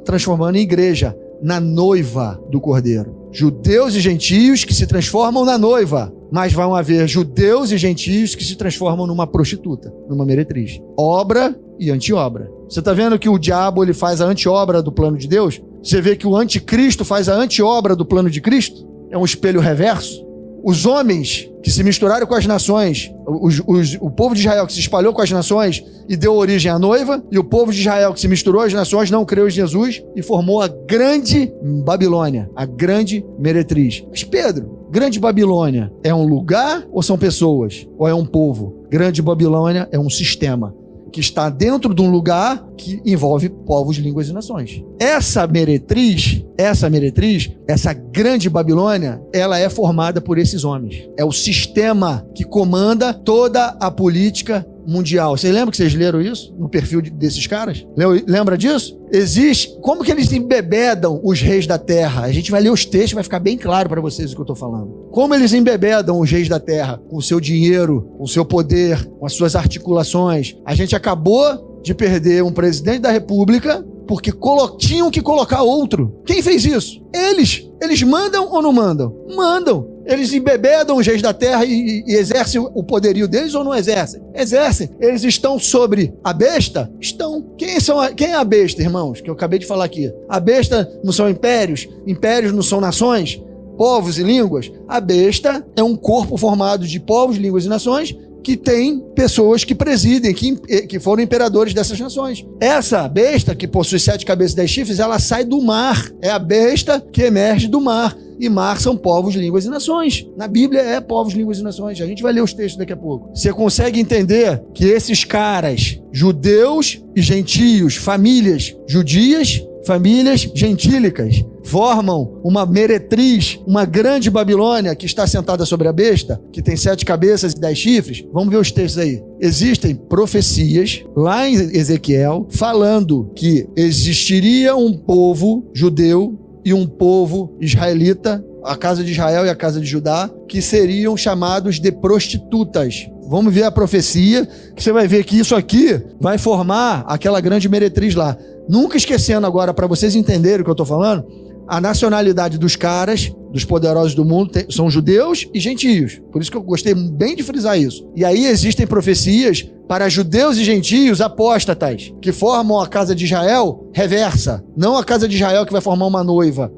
transformando em igreja, na noiva do Cordeiro. Judeus e gentios que se transformam na noiva, mas vão haver judeus e gentios que se transformam numa prostituta, numa meretriz. Obra e anti-obra. Você está vendo que o diabo ele faz a anti-obra do plano de Deus? Você vê que o anticristo faz a anti-obra do plano de Cristo? É um espelho reverso. Os homens que se misturaram com as nações, o povo de Israel que se espalhou com as nações e deu origem à noiva, e o povo de Israel que se misturou às nações não creu em Jesus e formou a grande Babilônia, a grande meretriz. Mas Pedro, grande Babilônia é um lugar ou são pessoas? Ou é um povo? Grande Babilônia é um sistema que está dentro de um lugar que envolve povos, línguas e nações. Essa meretriz, essa grande Babilônia, ela é formada por esses homens. É o sistema que comanda toda a política mundial. Vocês lembram que vocês leram isso no perfil desses caras? Lembra disso? Existe. Como que eles embebedam os reis da terra? A gente vai ler os textos, vai ficar bem claro para vocês o que eu estou falando. Como eles embebedam os reis da terra? Com o seu dinheiro, com o seu poder, com as suas articulações. A gente acabou de perder um presidente da república porque tinham que colocar outro. Quem fez isso? Eles. Eles mandam ou não mandam? Mandam. Eles embebedam os reis da terra e exercem o poderio deles ou não exercem? Exercem. Eles estão sobre a besta? Estão. Quem é a besta, irmãos? Que eu acabei de falar aqui. A besta não são impérios? Impérios não são nações? Povos e línguas? A besta é um corpo formado de povos, línguas e nações que tem pessoas que presidem, que foram imperadores dessas nações. Essa besta, que possui 7 cabeças e 10 chifres, ela sai do mar. É a besta que emerge do mar. E mar são povos, línguas e nações. Na Bíblia é povos, línguas e nações. A gente vai ler os textos daqui a pouco. Você consegue entender que esses caras, judeus e gentios, famílias judias, famílias gentílicas, formam uma meretriz, uma grande Babilônia que está sentada sobre a besta, que tem 7 cabeças e 10 chifres. Vamos ver os textos aí. Existem profecias lá em Ezequiel falando que existiria um povo judeu e um povo israelita a casa de Israel e a casa de Judá, que seriam chamados de prostitutas. Vamos ver a profecia, que você vai ver que isso aqui vai formar aquela grande meretriz lá. Nunca esquecendo agora, para vocês entenderem o que eu estou falando, a nacionalidade dos caras, dos poderosos do mundo, são judeus e gentios. Por isso que eu gostei bem de frisar isso. E aí existem profecias para judeus e gentios apóstatas, que formam a casa de Israel reversa. Não a casa de Israel que vai formar uma noiva,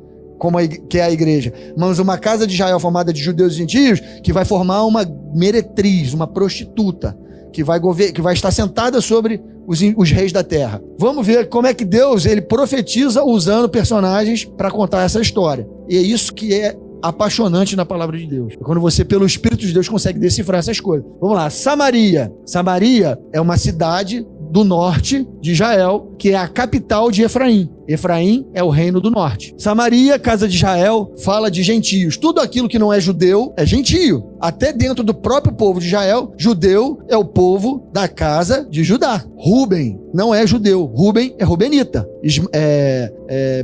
que é a igreja, mas uma casa de Israel formada de judeus e gentios que vai formar uma meretriz, uma prostituta, que vai estar sentada sobre os reis da terra. Vamos ver como é que Deus ele profetiza usando personagens para contar essa história. E é isso que é apaixonante na palavra de Deus. É quando você, pelo Espírito de Deus, consegue decifrar essas coisas. Vamos lá, Samaria. Samaria é uma cidade do norte de Israel, que é a capital de Efraim. Efraim é o reino do norte. Samaria, casa de Israel, fala de gentios. Tudo aquilo que não é judeu é gentio. Até dentro do próprio povo de Israel, judeu é o povo da casa de Judá. Ruben não é judeu. Ruben é rubenita.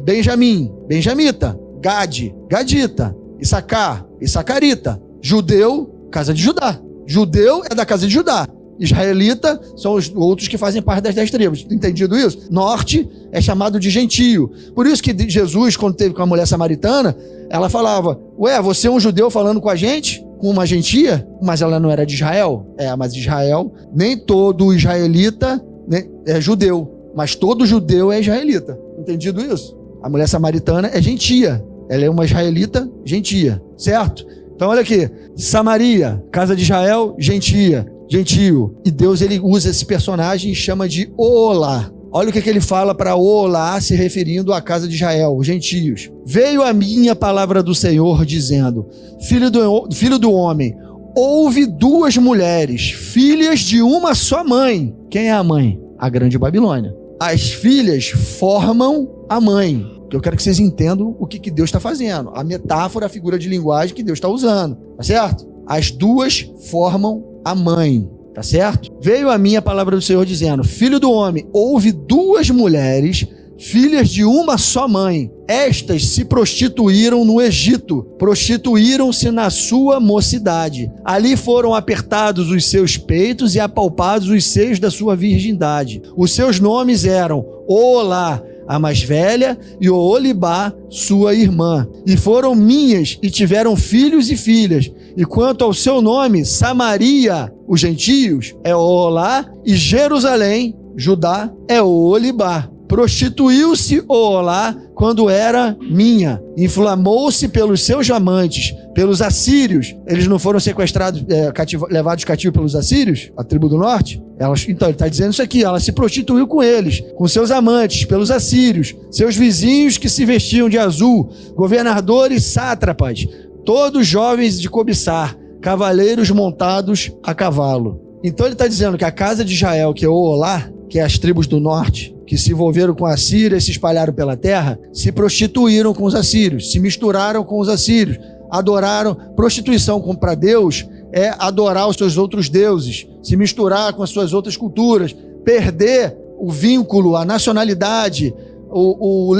Benjamim, benjamita. Gade, gadita. Issacar, issacarita. Judeu, casa de Judá. Judeu é da casa de Judá. Israelita são os outros que fazem parte das 10 tribos. Entendido isso? Norte é chamado de gentio. Por isso que Jesus, quando teve com a mulher samaritana, ela falava: ué, você é um judeu falando com a gente? Com uma gentia? Mas ela não era de Israel? Mas Israel, nem todo israelita é judeu, mas todo judeu é israelita. Entendido isso? A mulher samaritana é gentia. Ela é uma israelita gentia, certo? Então olha aqui, Samaria, casa de Israel, gentia. Gentio. E Deus ele usa esse personagem e chama de Olá. Olha o que ele fala para Olá, se referindo à casa de Israel, os gentios. Veio a minha palavra do Senhor dizendo: filho do homem, houve 2 mulheres, filhas de uma só mãe. Quem é a mãe? A grande Babilônia. As filhas formam a mãe. Eu quero que vocês entendam o que Deus está fazendo. A metáfora, a figura de linguagem que Deus está usando. Tá certo? As 2 formam a mãe, tá certo? Veio a mim a palavra do Senhor dizendo: filho do homem, houve 2 mulheres, filhas de uma só mãe. Estas se prostituíram no Egito, prostituíram-se na sua mocidade. Ali foram apertados os seus peitos e apalpados os seios da sua virgindade. Os seus nomes eram Olá, a mais velha, e Oholibá, sua irmã. E foram minhas, e tiveram filhos e filhas. E quanto ao seu nome, Samaria, os gentios, é Olá, e Jerusalém, Judá, é Oholibá. Prostituiu-se Olá quando era minha, inflamou-se pelos seus amantes, pelos assírios. Eles não foram sequestrados, levados cativos pelos assírios, a tribo do norte? Então ele está dizendo isso aqui: ela se prostituiu com eles, com seus amantes, pelos assírios, seus vizinhos que se vestiam de azul, governadores sátrapas, todos jovens de cobiçar, cavaleiros montados a cavalo. Então ele está dizendo que a casa de Israel, que é Olá, que é as tribos do norte, que se envolveram com a Síria e se espalharam pela terra, se prostituíram com os assírios, se misturaram com os assírios, adoraram. Prostituição para Deus é adorar os seus outros deuses, se misturar com as suas outras culturas, perder o vínculo, a nacionalidade, o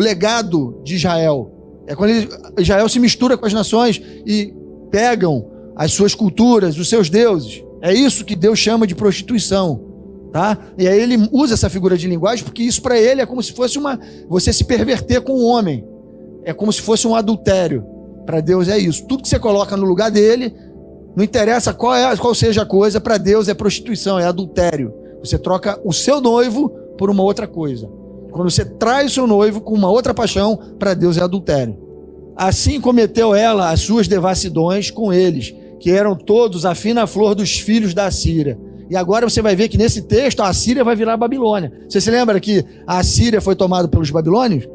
legado de Israel. É quando Israel se mistura com as nações e pegam as suas culturas, os seus deuses. É isso que Deus chama de prostituição. Tá? E aí ele usa essa figura de linguagem porque isso para ele é como se fosse você se perverter com o homem. É como se fosse um adultério. Para Deus é isso. Tudo que você coloca no lugar dele, não interessa qual seja a coisa, para Deus é prostituição, é adultério. Você troca o seu noivo por uma outra coisa. Quando você trai o seu noivo com uma outra paixão, para Deus é adultério. Assim cometeu ela as suas devassidões com eles, que eram todos a fina flor dos filhos da Assíria. E agora você vai ver que nesse texto a Assíria vai virar a Babilônia. Você se lembra que a Assíria foi tomada pelos babilônios?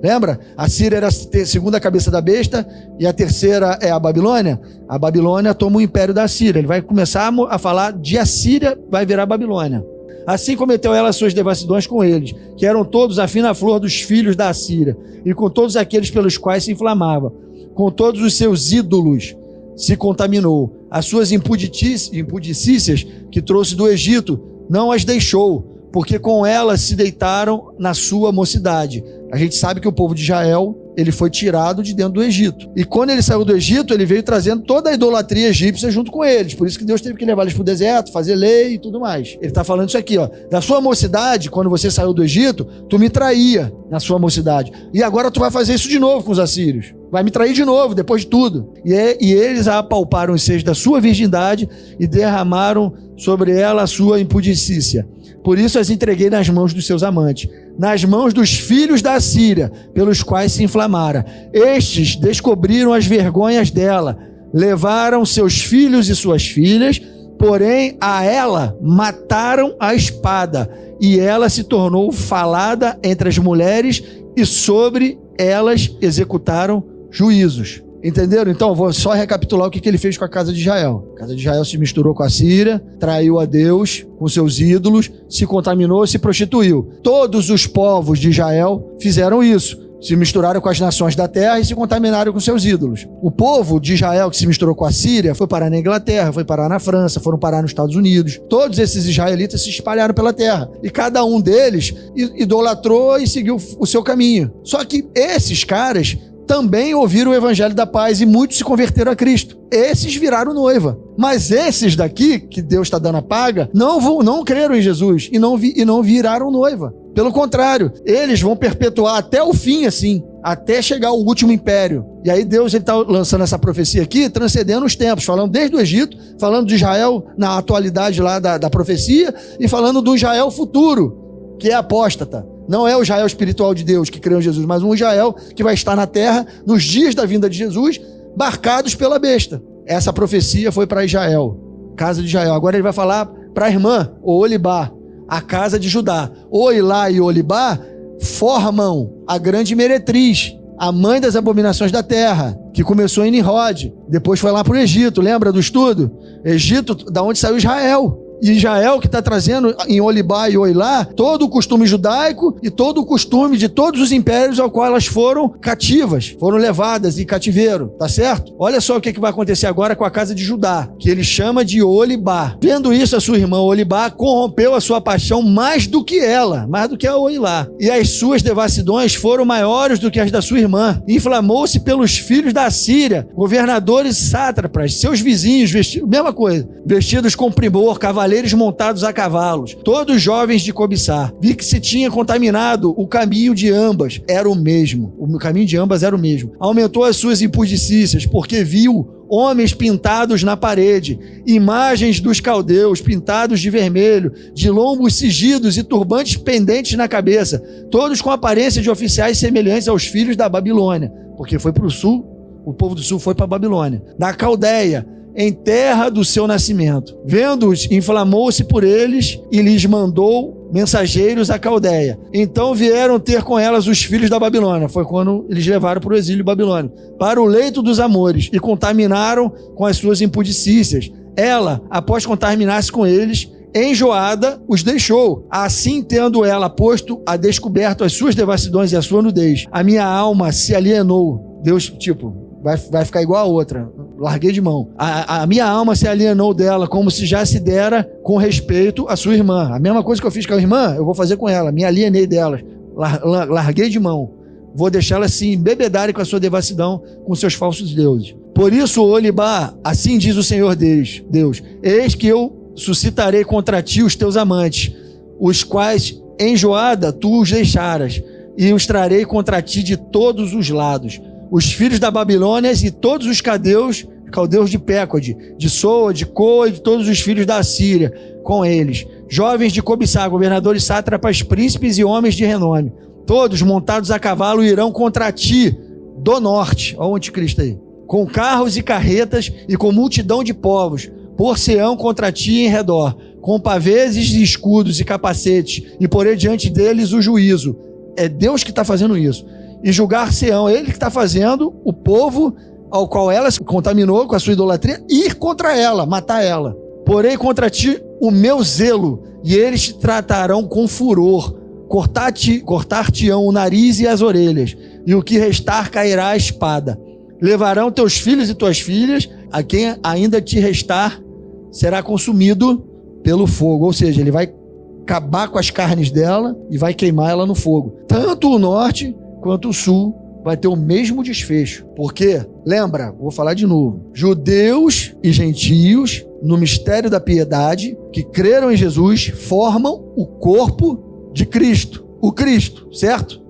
Lembra? A Síria era a segunda cabeça da besta e a terceira é a Babilônia. A Babilônia toma o império da Assíria. Ele vai começar a falar de Assíria, vai virar a Babilônia. Assim cometeu ela as suas devassidões com eles, que eram todos a fina flor dos filhos da Assíria, e com todos aqueles pelos quais se inflamava. Com todos os seus ídolos se contaminou. As suas impudicícias que trouxe do Egito não as deixou, porque com elas se deitaram na sua mocidade. A gente sabe que o povo de Israel, ele foi tirado de dentro do Egito. E quando ele saiu do Egito, ele veio trazendo toda a idolatria egípcia junto com eles. Por isso que Deus teve que levar eles para o deserto, fazer lei e tudo mais. Ele está falando isso aqui, ó. Da sua mocidade, quando você saiu do Egito, tu me traía na sua mocidade. E agora tu vai fazer isso de novo com os assírios. Vai me trair de novo, depois de tudo. E eles apalparam os seios da sua virgindade e derramaram sobre ela a sua impudicícia. Por isso as entreguei nas mãos dos seus amantes, nas mãos dos filhos da Assíria, pelos quais se inflamara. Estes descobriram as vergonhas dela, levaram seus filhos e suas filhas, porém a ela mataram a espada, e ela se tornou falada entre as mulheres, e sobre elas executaram juízos. Entenderam? Então, vou só recapitular o que ele fez com a casa de Israel. A casa de Israel se misturou com a Síria, traiu a Deus com seus ídolos, se contaminou, se prostituiu. Todos os povos de Israel fizeram isso. Se misturaram com as nações da terra e se contaminaram com seus ídolos. O povo de Israel que se misturou com a Síria foi parar na Inglaterra, foi parar na França, foram parar nos Estados Unidos. Todos esses israelitas se espalharam pela terra. E cada um deles idolatrou e seguiu o seu caminho. Só que esses caras também ouviram o evangelho da paz e muitos se converteram a Cristo. Esses viraram noiva. Mas esses daqui, que Deus está dando a paga, não creram em Jesus e não viraram noiva. Pelo contrário, eles vão perpetuar até o fim, assim, até chegar ao último império. E aí Deus está lançando essa profecia aqui, transcendendo os tempos, falando desde o Egito, falando de Israel na atualidade lá da profecia e falando do Israel futuro, que é apóstata. Não é o Israel espiritual de Deus que creu em Jesus, mas um Israel que vai estar na terra nos dias da vinda de Jesus, marcados pela besta. Essa profecia foi para Israel, casa de Israel. Agora ele vai falar para a irmã, Oholibá, a casa de Judá. Oilá e Oholibá formam a grande meretriz, a mãe das abominações da terra, que começou em Nimrod, depois foi lá para o Egito. Lembra do estudo? Egito, da onde saiu Israel. E Israel que está trazendo em Oholibá e Oilá todo o costume judaico e todo o costume de todos os impérios ao qual elas foram cativas, foram levadas em cativeiro, tá certo? Olha só o que vai acontecer agora com a casa de Judá, que ele chama de Oholibá. Vendo isso, a sua irmã Oholibá corrompeu a sua paixão mais do que ela, mais do que a Oilá. E as suas devassidões foram maiores do que as da sua irmã. Inflamou-se pelos filhos da Síria, governadores e sátrapas, seus vizinhos, mesma coisa, vestidos com primor, cavaleiros montados a cavalos, todos jovens de cobiçar. Vi que se tinha contaminado o caminho de ambas, era o mesmo. O caminho de ambas era o mesmo. Aumentou as suas impudicícias, porque viu homens pintados na parede, imagens dos caldeus pintados de vermelho, de lombos cingidos e turbantes pendentes na cabeça, todos com aparência de oficiais semelhantes aos filhos da Babilônia, porque foi para o sul, o povo do sul foi para a Babilônia. Na Caldeia, em terra do seu nascimento. Vendo-os, inflamou-se por eles e lhes mandou mensageiros à Caldeia. Então vieram ter com elas os filhos da Babilônia. Foi quando eles levaram para o exílio babilônico, para o leito dos amores, e contaminaram com as suas impudicícias. Ela, após contaminar-se com eles, enjoada, os deixou. Assim, tendo ela posto a descoberto as suas devassidões e a sua nudez, a minha alma se alienou. Deus, vai ficar igual a outra. Larguei de mão. A minha alma se alienou dela, como se já se dera com respeito à sua irmã. A mesma coisa que eu fiz com a irmã, eu vou fazer com ela. Me alienei dela. Larguei de mão. Vou deixá-la se embebedarem com a sua devassidão, com seus falsos deuses. Por isso, Oholibá, assim diz o Senhor Deus, eis que eu suscitarei contra ti os teus amantes, os quais, enjoada, tu os deixaras, e os trarei contra ti de todos os lados. Os filhos da Babilônia e todos os caldeus de Pécode, de Soa, de Coa e de todos os filhos da Síria, com eles, jovens de cobiçar, governadores, sátrapas, príncipes e homens de renome, todos montados a cavalo irão contra ti do norte, olha o anticristo aí, com carros e carretas e com multidão de povos, por-se-ão contra ti em redor, com paveses e escudos e capacetes, e porei diante deles o juízo. É Deus que está fazendo isso. E julgar-se-ão, ele que está fazendo o povo ao qual ela se contaminou com a sua idolatria, ir contra ela, matar ela. Porém contra ti o meu zelo, e eles te tratarão com furor, cortar-te-ão o nariz e as orelhas, e o que restar cairá a espada. Levarão teus filhos e tuas filhas, a quem ainda te restar será consumido pelo fogo. Ou seja, ele vai acabar com as carnes dela e vai queimar ela no fogo. Tanto o norte quanto o sul vai ter o mesmo desfecho. Porque, lembra, vou falar de novo, judeus e gentios, no mistério da piedade, que creram em Jesus, formam o corpo de Cristo. O Cristo, certo?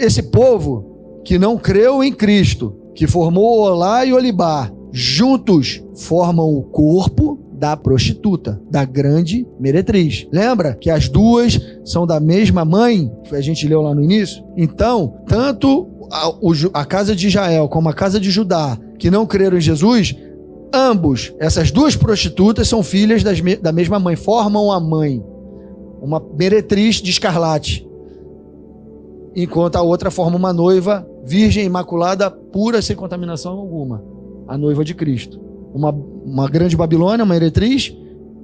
Esse povo que não creu em Cristo, que formou Olá e Olibá, juntos formam o corpo da prostituta, da grande meretriz. Lembra que as duas são da mesma mãe? A gente leu lá no início. Então, tanto a casa de Israel como a casa de Judá, que não creram em Jesus, essas duas prostitutas são filhas da mesma mãe, formam a mãe, uma meretriz de escarlate, enquanto a outra forma uma noiva virgem, imaculada, pura, sem contaminação alguma, a noiva de Cristo. Uma grande Babilônia, uma meretriz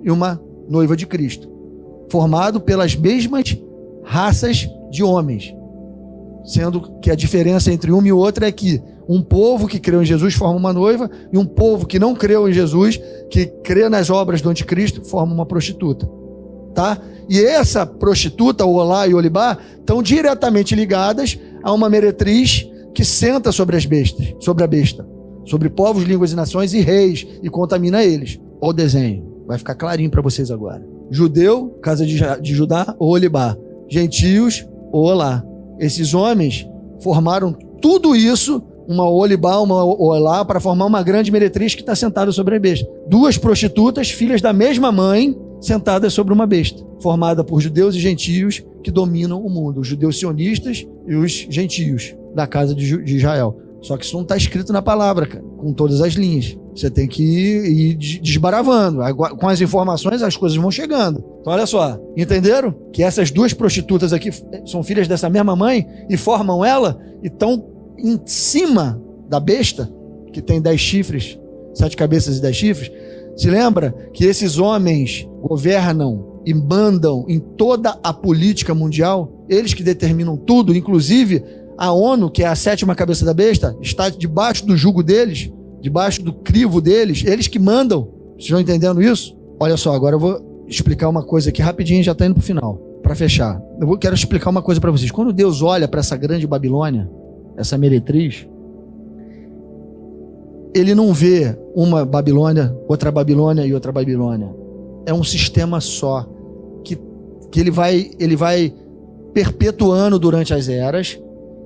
e uma noiva de Cristo, formado pelas mesmas raças de homens, sendo que a diferença entre uma e outra é que um povo que creu em Jesus forma uma noiva e um povo que não creu em Jesus, que crê nas obras do anticristo, forma uma prostituta, tá? E essa prostituta, o Olá e o Olibá, estão diretamente ligadas a uma meretriz que senta sobre a besta, sobre povos, línguas e nações e reis, e contamina eles. Olha o desenho, vai ficar clarinho para vocês agora. Judeu, casa de Judá, o Olibá. Gentios, o Olá. Esses homens formaram tudo isso, uma Olibá, uma Olá, para formar uma grande meretriz que está sentada sobre a besta. Duas prostitutas, filhas da mesma mãe, sentadas sobre uma besta, formada por judeus e gentios que dominam o mundo. Os judeus sionistas e os gentios da casa de Israel. Só que isso não está escrito na palavra, cara, com todas as linhas. Você tem que ir desbaravando. Com as informações, as coisas vão chegando. Então, olha só. Entenderam? Que essas duas prostitutas aqui são filhas dessa mesma mãe e formam ela e estão em cima da besta, que tem 10 chifres, 7 cabeças e 10 chifres. Se lembra que esses homens governam e mandam em toda a política mundial? Eles que determinam tudo, inclusive a ONU, que é a 7ª cabeça da besta, está debaixo do jugo deles, debaixo do crivo deles, eles que mandam. Vocês estão entendendo isso? Olha só, agora eu vou explicar uma coisa aqui rapidinho, já está indo para o final, para fechar. Quero explicar uma coisa para vocês. Quando Deus olha para essa grande Babilônia, essa meretriz, ele não vê uma Babilônia, outra Babilônia e outra Babilônia. É um sistema só, que ele vai perpetuando durante as eras,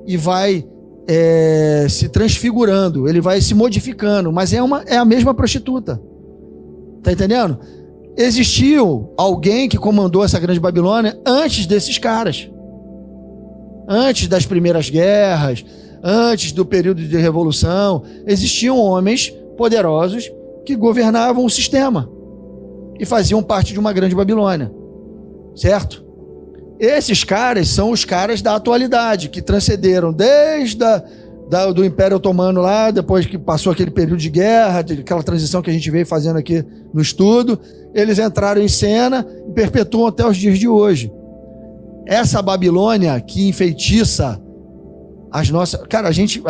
e vai se transfigurando, ele vai se modificando, mas é a mesma prostituta. Tá entendendo? Existiu alguém que comandou essa grande Babilônia antes desses caras. Antes das primeiras guerras, antes do período de revolução, existiam homens poderosos que governavam o sistema e faziam parte de uma grande Babilônia. Certo? Esses caras são os caras da atualidade, que transcenderam desde do Império Otomano lá, depois que passou aquele período de guerra, aquela transição que a gente veio fazendo aqui no estudo, eles entraram em cena e perpetuam até os dias de hoje. Essa Babilônia que enfeitiça as nossas... Cara, a gente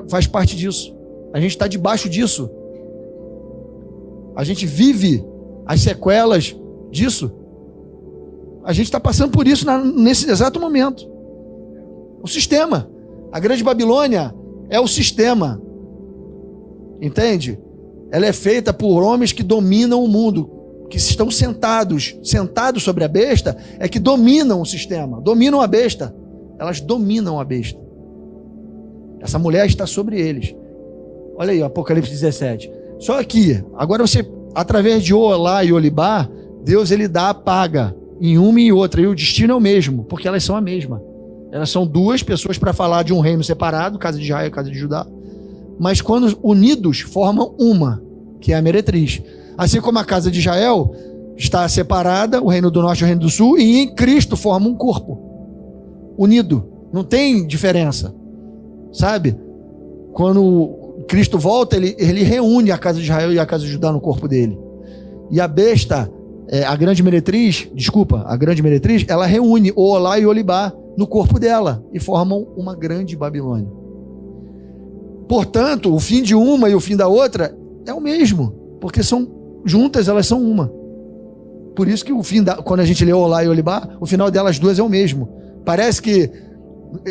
faz parte disso. A gente está debaixo disso. A gente vive as sequelas disso. A gente está passando por isso nesse exato momento. O sistema. A grande Babilônia é o sistema. Entende? Ela é feita por homens que dominam o mundo, que estão sentados sobre a besta, é que dominam o sistema, dominam a besta. Elas dominam a besta. Essa mulher está sobre eles. Olha aí, Apocalipse 17. Só que, agora você, através de Olá e Olibá, Deus ele dá a paga em uma e outra, e o destino é o mesmo, porque elas são a mesma. Elas são duas pessoas para falar de um reino separado, casa de Israel e casa de Judá, mas quando unidos formam uma, que é a meretriz. Assim como a casa de Israel está separada, o reino do norte e o reino do sul, e em Cristo forma um corpo unido, não tem diferença, sabe? Quando Cristo volta, ele reúne a casa de Israel e a casa de Judá no corpo dele, e a besta, a grande meretriz, ela reúne o Olá e o Olibá no corpo dela e formam uma grande Babilônia. Portanto, o fim de uma e o fim da outra é o mesmo, porque são juntas, elas são uma. Por isso que o fim, quando a gente lê Olá e Olibá, o final delas duas é o mesmo. Parece que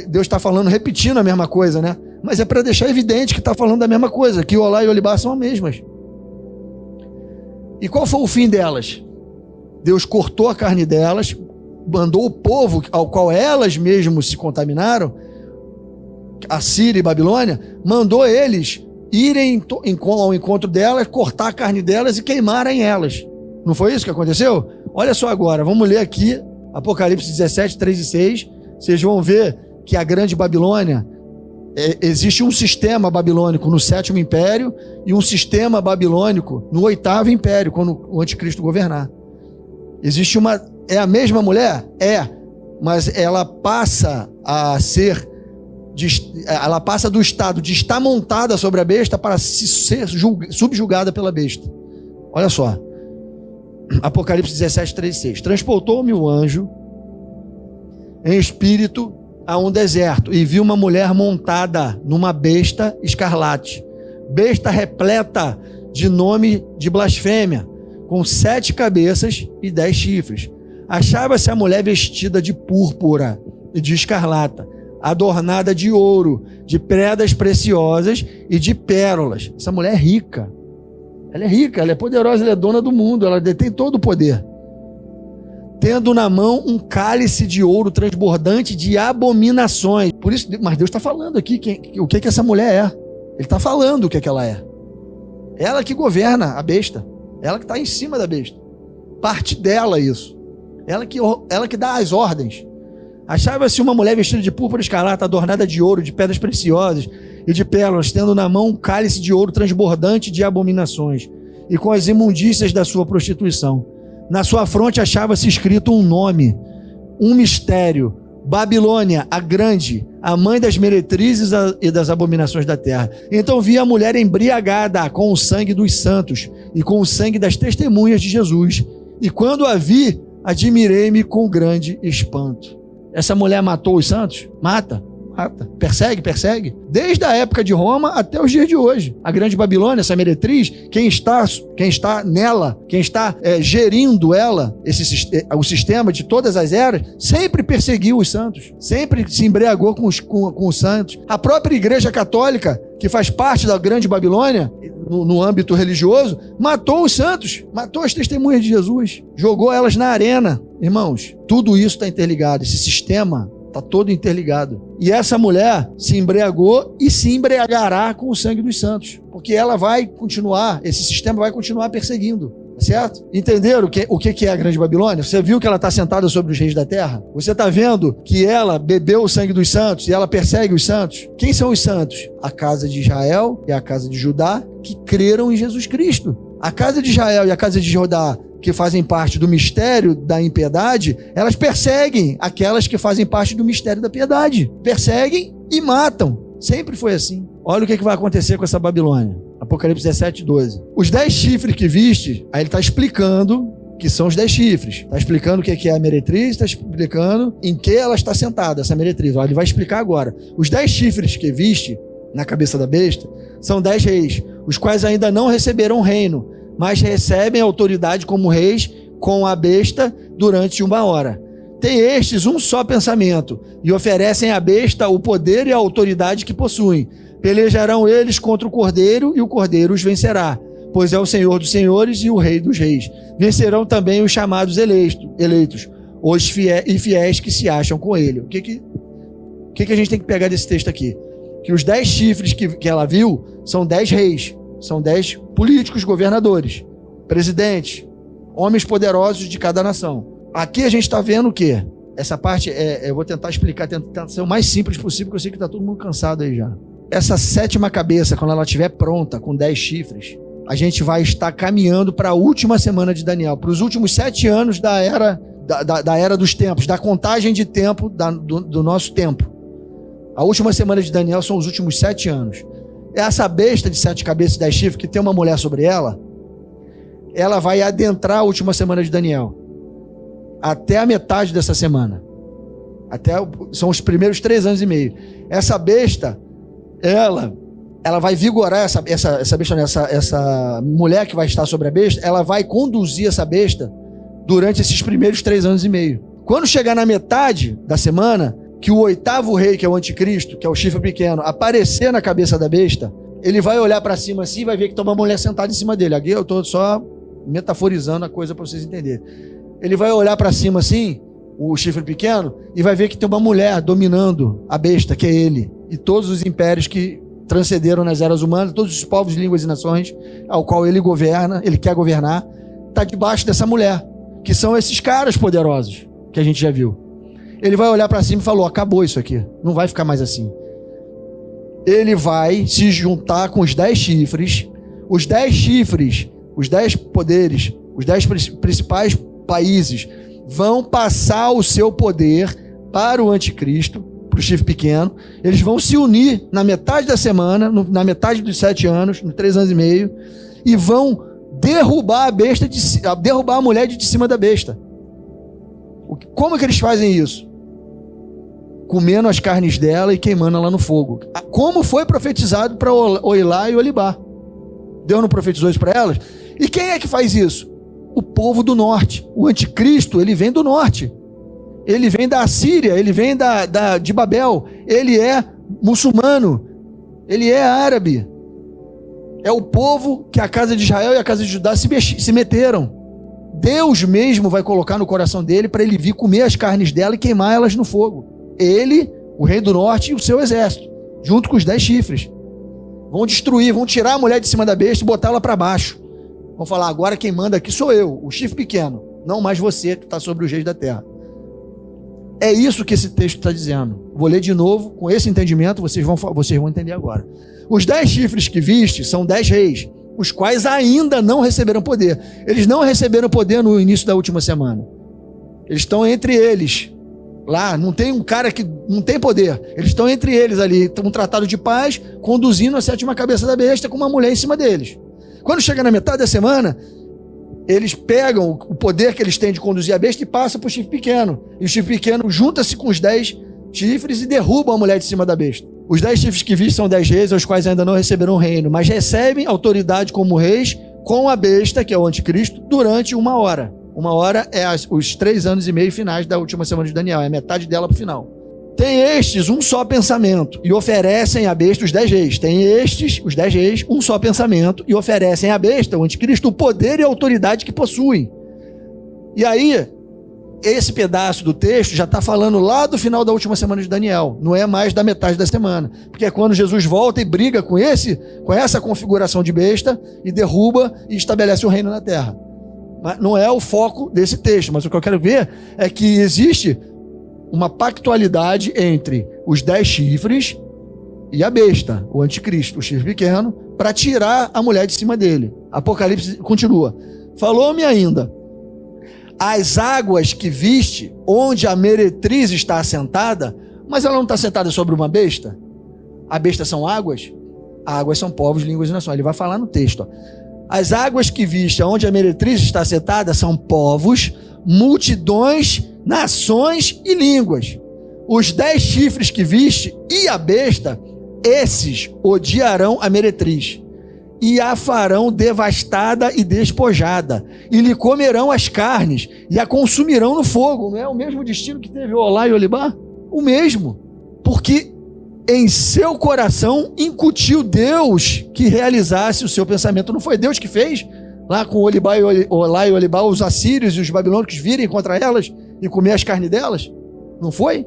Deus está falando, repetindo a mesma coisa, né? Mas é para deixar evidente que está falando da mesma coisa, que Olá e Olibá são as mesmas. E qual foi o fim delas? Deus cortou a carne delas, mandou o povo ao qual elas mesmas se contaminaram, a Síria e Babilônia, mandou eles irem ao encontro delas, cortar a carne delas e queimarem elas. Não foi isso que aconteceu? Olha só agora, vamos ler aqui Apocalipse 17, 3 e 6. Vocês vão ver que a grande Babilônia, existe um sistema babilônico no 7º império e um sistema babilônico no 8º império, quando o anticristo governar. Existe é a mesma mulher? É, mas ela passa a ser, ela passa do estado de estar montada sobre a besta para ser subjugada pela besta. Olha só, Apocalipse 17, 3 e 6. Transportou-me o anjo em espírito a um deserto e vi uma mulher montada numa besta escarlate, besta repleta de nome de blasfêmia, com 7 cabeças e 10 chifres. Achava-se a mulher vestida de púrpura e de escarlata, adornada de ouro, de pedras preciosas e de pérolas. Essa mulher é rica. Ela é rica, ela é poderosa, ela é dona do mundo, ela detém todo o poder. Tendo na mão um cálice de ouro transbordante de abominações. Por isso, mas Deus está falando aqui o que essa mulher é. Ele está falando o que ela é. Ela que governa a besta. Ela que está em cima da besta. Parte dela isso. Ela que dá as ordens. Achava-se uma mulher vestida de púrpura escarlata, adornada de ouro, de pedras preciosas e de pérolas, tendo na mão um cálice de ouro transbordante de abominações e com as imundícias da sua prostituição. Na sua fronte achava-se escrito um nome, um mistério: Babilônia, a grande, a mãe das meretrizes e das abominações da terra. Então vi a mulher embriagada com o sangue dos santos e com o sangue das testemunhas de Jesus. E quando a vi, admirei-me com grande espanto. Essa mulher matou os santos? Mata. Persegue. Desde a época de Roma até os dias de hoje. A grande Babilônia, essa meretriz, quem está nela, quem está gerindo ela, o sistema de todas as eras, sempre perseguiu os santos, sempre se embriagou com os santos. A própria Igreja Católica, que faz parte da grande Babilônia, no âmbito religioso, matou os santos, matou as testemunhas de Jesus, jogou elas na arena. Irmãos, tudo isso está interligado, esse sistema está todo interligado. E essa mulher se embriagou e se embriagará com o sangue dos santos, porque ela vai continuar, esse sistema vai continuar perseguindo, certo? Entenderam o que é a grande Babilônia? Você viu que ela está sentada sobre os reis da terra? Você está vendo que ela bebeu o sangue dos santos e ela persegue os santos? Quem são os santos? A casa de Israel e a casa de Judá, que creram em Jesus Cristo. A casa de Israel e a casa de Judá, que fazem parte do mistério da impiedade, elas perseguem aquelas que fazem parte do mistério da piedade. Perseguem e matam. Sempre foi assim. Olha o que vai acontecer com essa Babilônia. Apocalipse 17, 12. Os 10 chifres que viste, aí ele está explicando que são os 10 chifres. Está explicando o que é a meretriz, está explicando em que ela está sentada, essa meretriz. Olha, ele vai explicar agora. Os 10 chifres que viste na cabeça da besta são 10 reis, os quais ainda não receberam reino, mas recebem autoridade como reis com a besta durante 1 hora. Tem estes um só pensamento e oferecem à besta o poder e a autoridade que possuem. Pelejarão eles contra o Cordeiro e o Cordeiro os vencerá, pois é o Senhor dos senhores e o Rei dos reis. Vencerão também os chamados eleitos, os fiéis que se acham com ele. O que a gente tem que pegar desse texto aqui? Que os 10 chifres que ela viu são 10 reis. São 10 políticos, governadores, presidentes, homens poderosos de cada nação. Aqui a gente está vendo o quê? Essa parte, eu vou tentar explicar, tentar ser o mais simples possível, porque eu sei que está todo mundo cansado aí já. Essa 7ª cabeça, quando ela estiver pronta, com 10 chifres, a gente vai estar caminhando para a última semana de Daniel, para os últimos 7 anos da era dos tempos, da contagem de tempo do nosso tempo. A última semana de Daniel são os últimos 7 anos. Essa besta de 7 cabeças e 10 chifres, que tem uma mulher sobre ela, ela vai adentrar a última semana de Daniel, até a metade dessa semana. São os primeiros 3 anos e meio. Essa besta, ela vai vigorar essa besta, essa mulher que vai estar sobre a besta, ela vai conduzir essa besta durante esses primeiros 3 anos e meio. Quando chegar na metade da semana, que o 8º rei, que é o anticristo, que é o chifre pequeno, aparecer na cabeça da besta, ele vai olhar para cima assim e vai ver que tem uma mulher sentada em cima dele. Aqui eu estou só metaforizando a coisa para vocês entenderem. Ele vai olhar para cima assim, o chifre pequeno, e vai ver que tem uma mulher dominando a besta, que é ele, e todos os impérios que transcenderam nas eras humanas, todos os povos, línguas e nações ao qual ele governa, ele quer governar, está debaixo dessa mulher, que são esses caras poderosos que a gente já viu. Ele vai olhar para cima e falou: acabou isso aqui, não vai ficar mais assim. Ele vai se juntar com os 10 chifres, os 10 chifres, os 10 poderes, os 10 principais países vão passar o seu poder para o anticristo, para o chifre pequeno. Eles vão se unir na metade da semana, na metade dos 7 anos, nos 3 anos e meio, e vão derrubar a besta, derrubar a mulher de cima da besta. Como que eles fazem isso? Comendo as carnes dela e queimando ela no fogo. Como foi profetizado para Oilá e Olibá. Deus não profetizou isso para elas? E quem é que faz isso? O povo do norte. O anticristo, ele vem do norte. Ele vem da Assíria, ele vem de Babel. Ele é muçulmano. Ele é árabe. É o povo que a casa de Israel e a casa de Judá se meteram. Deus mesmo vai colocar no coração dele para ele vir comer as carnes dela e queimar elas no fogo. Ele, o rei do norte e o seu exército, junto com os 10 chifres. Vão destruir, vão tirar a mulher de cima da besta e botar ela para baixo. Vão falar: agora quem manda aqui sou eu, o chifre pequeno, não mais você que está sobre os reis da terra. É isso que esse texto está dizendo. Vou ler de novo, com esse entendimento, vocês vão entender agora. Os 10 chifres que viste são 10 reis, os quais ainda não receberam poder. Eles não receberam poder no início da última semana. Eles estão entre eles. Lá, não tem um cara que não tem poder. Eles estão entre eles ali, um tratado de paz, conduzindo a 7ª cabeça da besta com uma mulher em cima deles. Quando chega na metade da semana, eles pegam o poder que eles têm de conduzir a besta e passam para o chifre pequeno. E o chifre pequeno junta-se com os 10 chifres e derruba a mulher de cima da besta. Os 10 chifres que viste são 10 reis, aos quais ainda não receberam o reino, mas recebem autoridade como reis com a besta, que é o anticristo, durante 1 hora. 1 hora é os 3 anos e meio finais da última semana de Daniel, é metade dela para o final. Tem estes um só pensamento e oferecem à besta, os 10 reis. Tem estes, os 10 reis, um só pensamento e oferecem à besta, o anticristo, o poder e a autoridade que possuem. E aí, esse pedaço do texto já está falando lá do final da última semana de Daniel, não é mais da metade da semana, porque é quando Jesus volta e briga com essa configuração de besta e derruba e estabelece o reino na terra. Mas não é o foco desse texto, mas o que eu quero ver é que existe uma pactualidade entre os 10 chifres e a besta, o anticristo, o chifre pequeno, para tirar a mulher de cima dele. Apocalipse continua. Falou-me ainda: as águas que viste, onde a meretriz está assentada, mas ela não está sentada sobre uma besta? A besta são águas? Águas são povos, línguas e nações. Ele vai falar no texto, ó. As águas que viste, onde a meretriz está assentada, são povos, multidões, nações e línguas. Os 10 chifres que viste e a besta, esses odiarão a meretriz e a farão devastada e despojada, e lhe comerão as carnes e a consumirão no fogo. Não é o mesmo destino que teve Olá e Olibá? O mesmo, porque em seu coração incutiu Deus que realizasse o seu pensamento. Não foi Deus que fez lá com Olá e Olibá, os assírios e os babilônicos virem contra elas e comer as carnes delas? Não foi?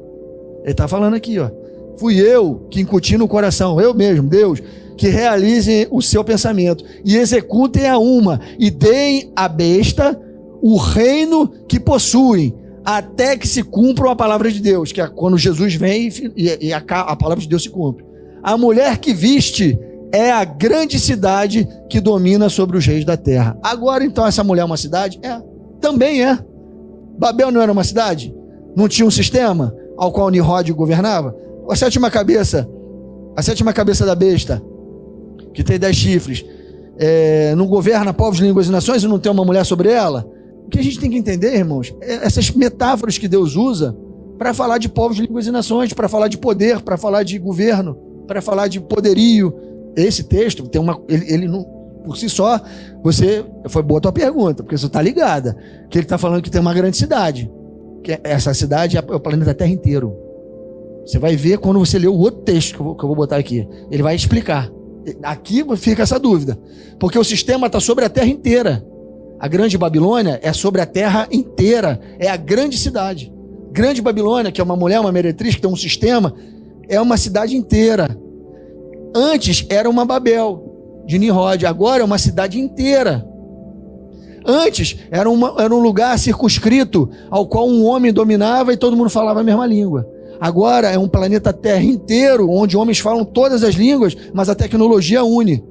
Ele está falando aqui, ó. Fui eu que incuti no coração, eu mesmo, Deus, que realizem o seu pensamento e executem a uma e deem à besta o reino que possuem, até que se cumpra a palavra de Deus, que é quando Jesus vem e a palavra de Deus se cumpre. A mulher que viste é a grande cidade que domina sobre os reis da terra. Agora, então, essa mulher é uma cidade? É, também é. Babel não era uma cidade? Não tinha um sistema ao qual Nimrod governava? A 7ª cabeça da besta, que tem 10 chifres, não governa povos, línguas e nações e não tem uma mulher sobre ela? O que a gente tem que entender, irmãos, é essas metáforas que Deus usa para falar de povos, línguas e nações, para falar de poder, para falar de governo, para falar de poderio. Esse texto tem ele não, por si só, foi boa a tua pergunta, porque você está ligada, que ele está falando que tem uma grande cidade, que essa cidade é o planeta Terra inteiro. Você vai ver quando você ler o outro texto que eu vou botar aqui, ele vai explicar. Aqui fica essa dúvida, porque o sistema está sobre a Terra inteira. A Grande Babilônia é sobre a Terra inteira, é a grande cidade. Grande Babilônia, que é uma mulher, uma meretriz, que tem um sistema, é uma cidade inteira. Antes era uma Babel de Nimrod, agora é uma cidade inteira. Antes era um lugar circunscrito ao qual um homem dominava e todo mundo falava a mesma língua. Agora é um planeta Terra inteiro, onde homens falam todas as línguas, mas a tecnologia une,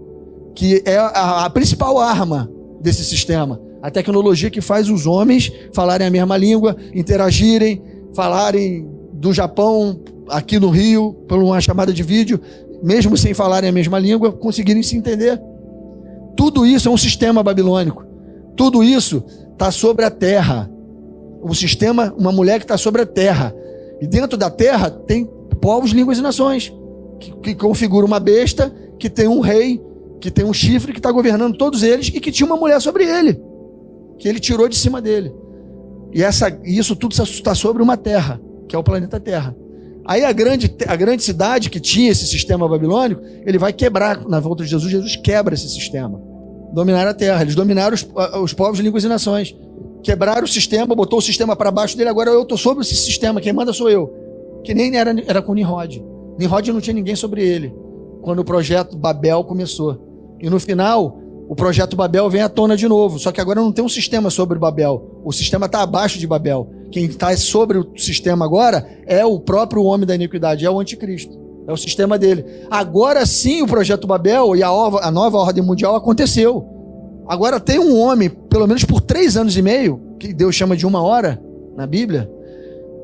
que é a principal arma desse sistema. A tecnologia que faz os homens falarem a mesma língua, interagirem, falarem do Japão aqui no Rio, por uma chamada de vídeo, mesmo sem falarem a mesma língua, conseguirem se entender. Tudo isso é um sistema babilônico. Tudo isso está sobre a terra. O sistema, uma mulher que está sobre a terra. E dentro da terra tem povos, línguas e nações, que configura uma besta, que tem um rei, que tem um chifre, que está governando todos eles, e que tinha uma mulher sobre ele, que ele tirou de cima dele. E isso tudo está sobre uma terra, que é o planeta Terra. Aí a grande cidade que tinha esse sistema babilônico, ele vai quebrar na volta de Jesus. Jesus quebra esse sistema. Dominaram a terra, eles dominaram os povos, línguas e nações. Quebraram o sistema, botou o sistema para baixo dele, agora eu estou sobre esse sistema, quem manda sou eu. Que nem era com Nimrod. Nimrod não tinha ninguém sobre ele, quando o projeto Babel começou. E no final, o projeto Babel vem à tona de novo, só que agora não tem um sistema sobre Babel, o sistema está abaixo de Babel. Quem está sobre o sistema agora é o próprio homem da iniquidade, é o anticristo, é o sistema dele. Agora sim o projeto Babel e a nova ordem mundial aconteceu. Agora tem um homem, pelo menos por 3 anos e meio, que Deus chama de 1 hora na Bíblia,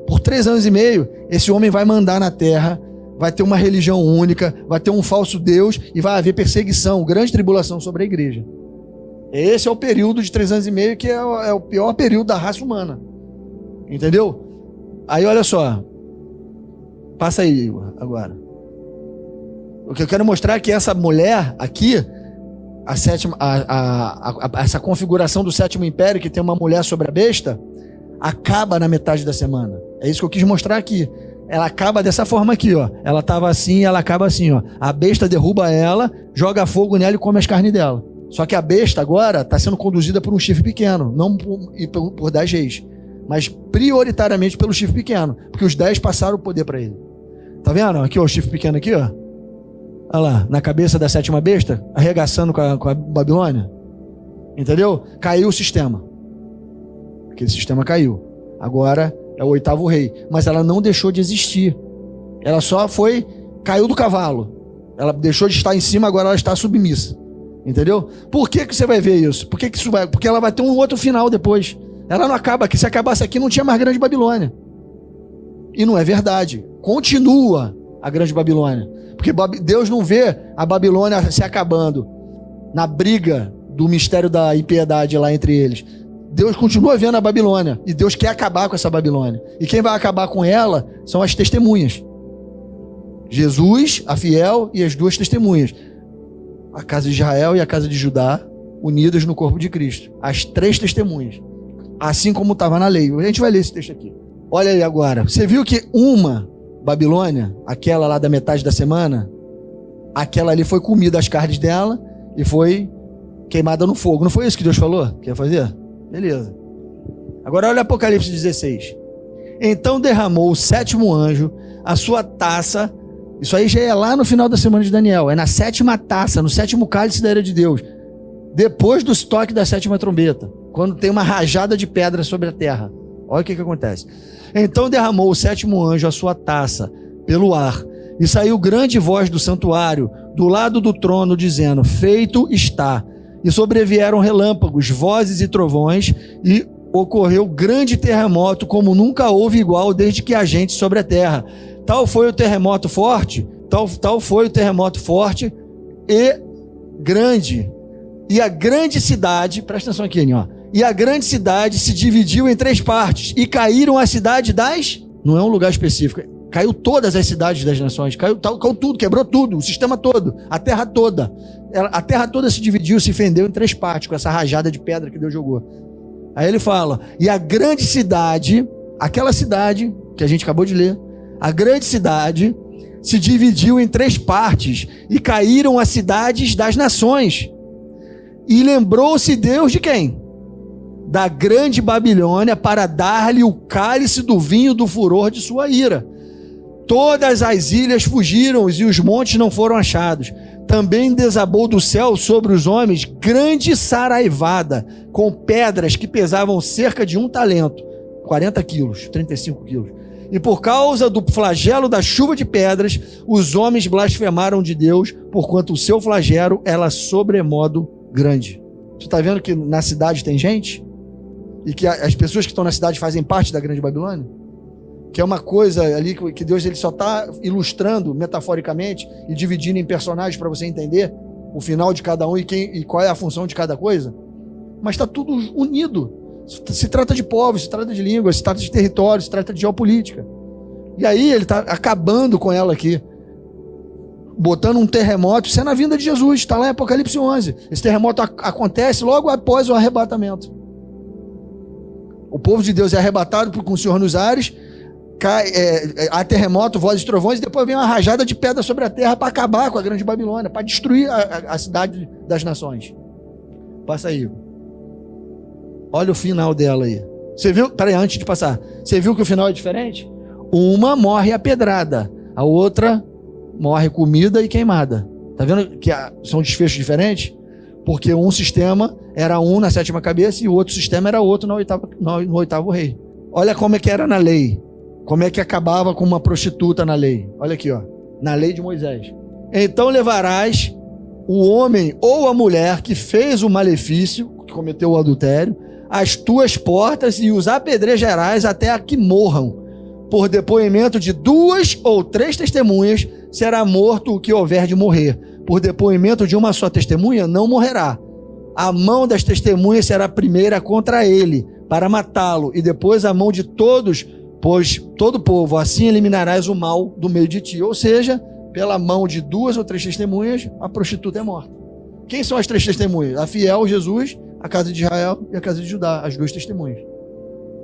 por 3 anos e meio, esse homem vai mandar na terra, vai ter uma religião única, vai ter um falso Deus e vai haver perseguição, grande tribulação sobre a igreja. Esse é o período de 3 anos e meio, que é o pior período da raça humana. Entendeu? Aí olha só, passa aí agora. O que eu quero mostrar é que essa mulher aqui, essa configuração do 7º império, que tem uma mulher sobre a besta, acaba na metade da semana. É isso que eu quis mostrar aqui. Ela acaba dessa forma aqui, ó. Ela estava assim, ela acaba assim, ó. A besta derruba ela, joga fogo nela e come as carnes dela. Só que a besta agora está sendo conduzida por um chifre pequeno, não por 10 reis, mas prioritariamente pelo chifre pequeno, porque os 10 passaram o poder para ele. Tá vendo? Aqui, ó, o chifre pequeno aqui, ó. Olha lá, na cabeça da 7ª besta, arregaçando com a Babilônia. Entendeu? Caiu o sistema. Aquele sistema caiu. Agora é o 8º rei. Mas ela não deixou de existir. Ela só caiu do cavalo. Ela deixou de estar em cima, agora ela está submissa. Entendeu? Por que você vai ver isso? Porque ela vai ter um outro final depois. Ela não acaba aqui. Se acabasse aqui, não tinha mais Grande Babilônia. E não é verdade. Continua a Grande Babilônia. Porque Deus não vê a Babilônia se acabando na briga do mistério da impiedade lá entre eles. Deus continua vendo a Babilônia e Deus quer acabar com essa Babilônia. E quem vai acabar com ela são as testemunhas. Jesus, a fiel, e as 2 testemunhas. A casa de Israel e a casa de Judá, unidas no corpo de Cristo. As 3 testemunhas. Assim como estava na lei. A gente vai ler esse texto aqui. Olha aí agora. Você viu que uma Babilônia, aquela lá da metade da semana, aquela ali foi comida as carnes dela e foi queimada no fogo. Não foi isso que Deus falou que ia fazer? Beleza. Agora olha Apocalipse 16. Então derramou o 7º anjo a sua taça. Isso aí já é lá no final da semana de Daniel. É na 7ª taça, no 7º cálice da ira de Deus. Depois do estoque da 7ª trombeta. Quando tem uma rajada de pedra sobre a terra. Olha o que acontece. Então derramou o 7º anjo a sua taça pelo ar, e saiu grande voz do santuário, do lado do trono, dizendo: feito está. E sobrevieram relâmpagos, vozes e trovões, e ocorreu grande terremoto, como nunca houve igual desde que há gente sobre a terra. Tal foi o terremoto forte, tal foi o terremoto forte e grande. E a grande cidade, presta atenção aqui, ó. E a grande cidade se dividiu em 3 partes, e caíram a cidade das... Não é um lugar específico. Caiu todas as cidades das nações, caiu tudo, quebrou tudo, o sistema todo, a terra toda. A terra toda se dividiu, se fendeu em 3 partes, com essa rajada de pedra que Deus jogou. Aí ele fala, e a grande cidade, aquela cidade que a gente acabou de ler, a grande cidade se dividiu em 3 partes, e caíram as cidades das nações. E lembrou-se Deus de quem? Da grande Babilônia, para dar-lhe o cálice do vinho do furor de sua ira. Todas as ilhas fugiram e os montes não foram achados. Também desabou do céu sobre os homens grande saraivada, com pedras que pesavam cerca de 1 talento, 40 quilos, 35 quilos. E por causa do flagelo da chuva de pedras, os homens blasfemaram de Deus, porquanto o seu flagelo era sobremodo grande. Tu está vendo que na cidade tem gente? E que as pessoas que estão na cidade fazem parte da grande Babilônia? Que é uma coisa ali que Deus ele só está ilustrando metaforicamente e dividindo em personagens para você entender o final de cada um e qual é a função de cada coisa. Mas está tudo unido. Se trata de povos, se trata de línguas, se trata de território, se trata de geopolítica. E aí ele está acabando com ela aqui, botando um terremoto. Isso é na vinda de Jesus, está lá em Apocalipse 11. Esse terremoto acontece logo após o arrebatamento. O povo de Deus é arrebatado com o Senhor nos ares, há terremoto, vozes e trovões, e depois vem uma rajada de pedra sobre a terra para acabar com a grande Babilônia, para destruir a cidade das nações. Passa aí. Olha o final dela aí. Você viu? Peraí, antes de passar. Você viu que o final é diferente? Uma morre apedrada, a outra morre comida e queimada. Tá vendo que são desfechos diferentes? Porque um sistema era um na 7ª cabeça e o outro sistema era outro no 8º rei. Olha como é que era na lei. Como é que acabava com uma prostituta na lei. Olha aqui, ó. Na lei de Moisés. Então levarás o homem ou a mulher que fez o malefício, que cometeu o adultério, às tuas portas e os apedrejarás até a que morram. Por depoimento de 2 ou 3 testemunhas será morto o que houver de morrer. Por depoimento de uma só testemunha não morrerá. A mão das testemunhas será a primeira contra ele, para matá-lo, e depois a mão de todos, pois todo povo, assim eliminarás o mal do meio de ti. Ou seja, pela mão de 2 ou 3 testemunhas, a prostituta é morta. Quem são as 3 testemunhas? A fiel, Jesus, a casa de Israel e a casa de Judá, as 2 testemunhas.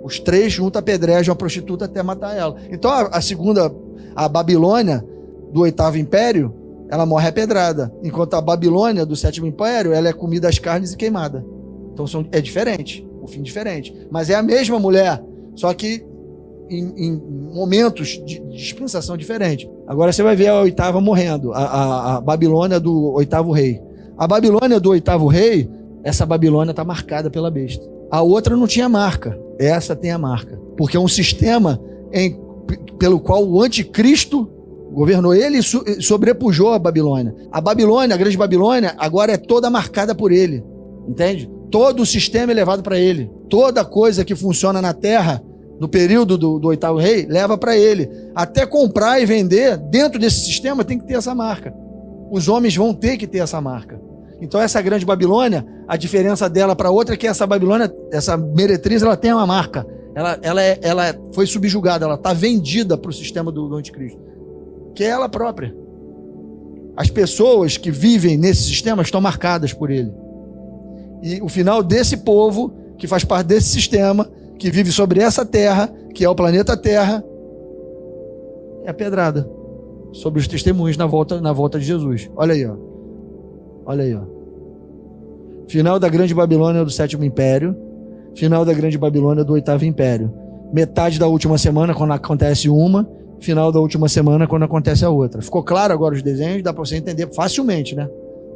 Os 3 juntos apedrejam a prostituta até matar ela. Então a segunda, a Babilônia, do 8º império, ela morre apedrada. Enquanto a Babilônia, do 7º império, ela é comida às carnes e queimada. Então é diferente, o fim diferente. Mas é a mesma mulher, só que em momentos de dispensação diferente. Agora você vai ver a 8ª morrendo, a Babilônia do 8º rei. A Babilônia do 8º rei, essa Babilônia está marcada pela besta. A outra não tinha marca, essa tem a marca. Porque é um sistema pelo qual o anticristo governou ele e sobrepujou a Babilônia. A Babilônia, a grande Babilônia, agora é toda marcada por ele. Entende? Todo o sistema é levado para ele. Toda coisa que funciona na terra, no período do 8º rei, leva para ele. Até comprar e vender, dentro desse sistema, tem que ter essa marca. Os homens vão ter que ter essa marca. Então essa grande Babilônia, a diferença dela para outra é que essa Babilônia, essa meretriz, ela tem uma marca. Ela foi subjugada, ela está vendida para o sistema do anticristo, que é ela própria. As pessoas que vivem nesse sistema estão marcadas por ele. E o final desse povo, que faz parte desse sistema, que vive sobre essa terra, que é o planeta Terra, é a pedrada sobre os testemunhos na volta de Jesus. Olha aí, ó. Olha aí, ó. Final da grande Babilônia do 7º império, final da grande Babilônia do 8º império. Metade da última semana, quando acontece uma, final da última semana, quando acontece a outra. Ficou claro agora os desenhos? Dá para você entender facilmente, né?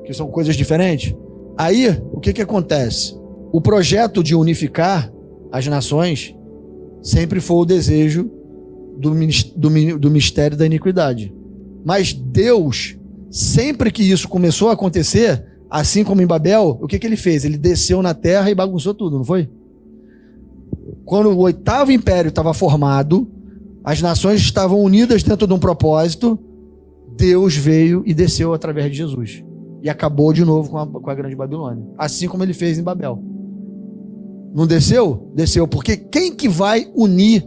Que são coisas diferentes. Aí, o que acontece? O projeto de unificar as nações sempre foi o desejo do mistério da iniquidade. Mas Deus, sempre que isso começou a acontecer, assim como em Babel, o que ele fez? Ele desceu na terra e bagunçou tudo, não foi? Quando o 8º império estava formado, as nações estavam unidas dentro de um propósito, Deus veio e desceu através de Jesus. E acabou de novo com a grande Babilônia. Assim como ele fez em Babel. Não desceu? Desceu. Porque quem que vai unir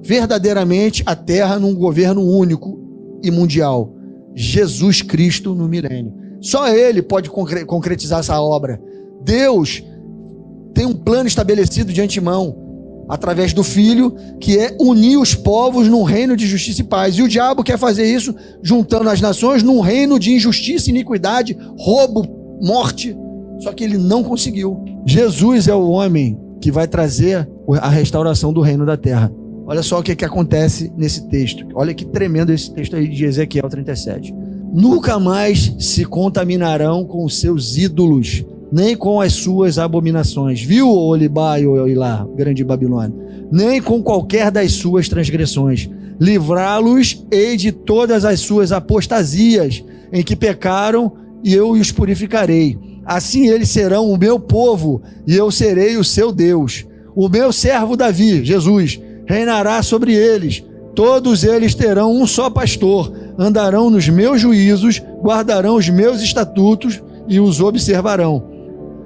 verdadeiramente a terra num governo único e mundial. Jesus Cristo no milênio. Só Ele pode concretizar essa obra. Deus tem um plano estabelecido de antemão, através do Filho, que é unir os povos num reino de justiça e paz. E o diabo quer fazer isso juntando as nações num reino de injustiça, iniquidade, roubo, morte. Só que ele não conseguiu. Jesus é o homem que vai trazer a restauração do reino da terra. Olha só o que acontece nesse texto. Olha que tremendo esse texto aí de Ezequiel 37. Nunca mais se contaminarão com os seus ídolos, nem com as suas abominações. Viu, Olibá e Oilá, grande Babilônia? Nem com qualquer das suas transgressões. Livrá-los ei de todas as suas apostasias, em que pecaram, e eu os purificarei. Assim eles serão o meu povo, e eu serei o seu Deus. O meu servo Davi, Jesus, reinará sobre eles. Todos eles terão um só pastor, andarão nos meus juízos, guardarão os meus estatutos e os observarão.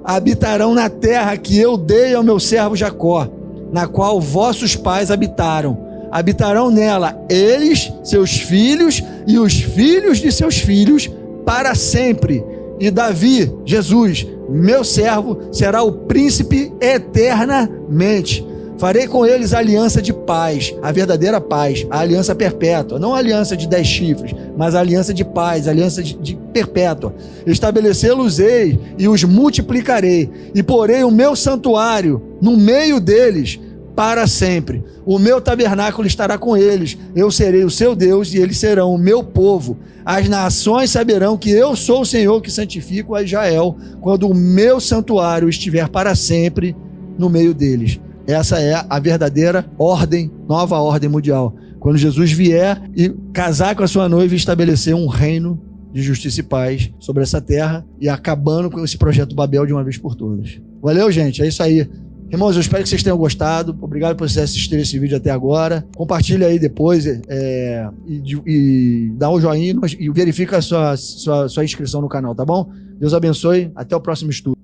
Habitarão na terra que eu dei ao meu servo Jacó, na qual vossos pais habitaram. Habitarão nela eles, seus filhos e os filhos de seus filhos para sempre. E Davi, Jesus, meu servo, será o príncipe eternamente. Farei com eles a aliança de paz, a verdadeira paz, a aliança perpétua, não a aliança de 10 chifres, mas a aliança de paz, a aliança de perpétua. Estabelecê-los-ei e os multiplicarei, e porei o meu santuário no meio deles para sempre. O meu tabernáculo estará com eles, eu serei o seu Deus e eles serão o meu povo. As nações saberão que eu sou o Senhor que santifico a Israel, quando o meu santuário estiver para sempre no meio deles. Essa é a verdadeira ordem, nova ordem mundial. Quando Jesus vier e casar com a sua noiva e estabelecer um reino de justiça e paz sobre essa terra e acabando com esse projeto Babel de uma vez por todas. Valeu, gente? É isso aí. Irmãos, eu espero que vocês tenham gostado. Obrigado por vocês assistirem esse vídeo até agora. Compartilha aí depois e dá um joinha e verifica a sua inscrição no canal, tá bom? Deus abençoe. Até o próximo estudo.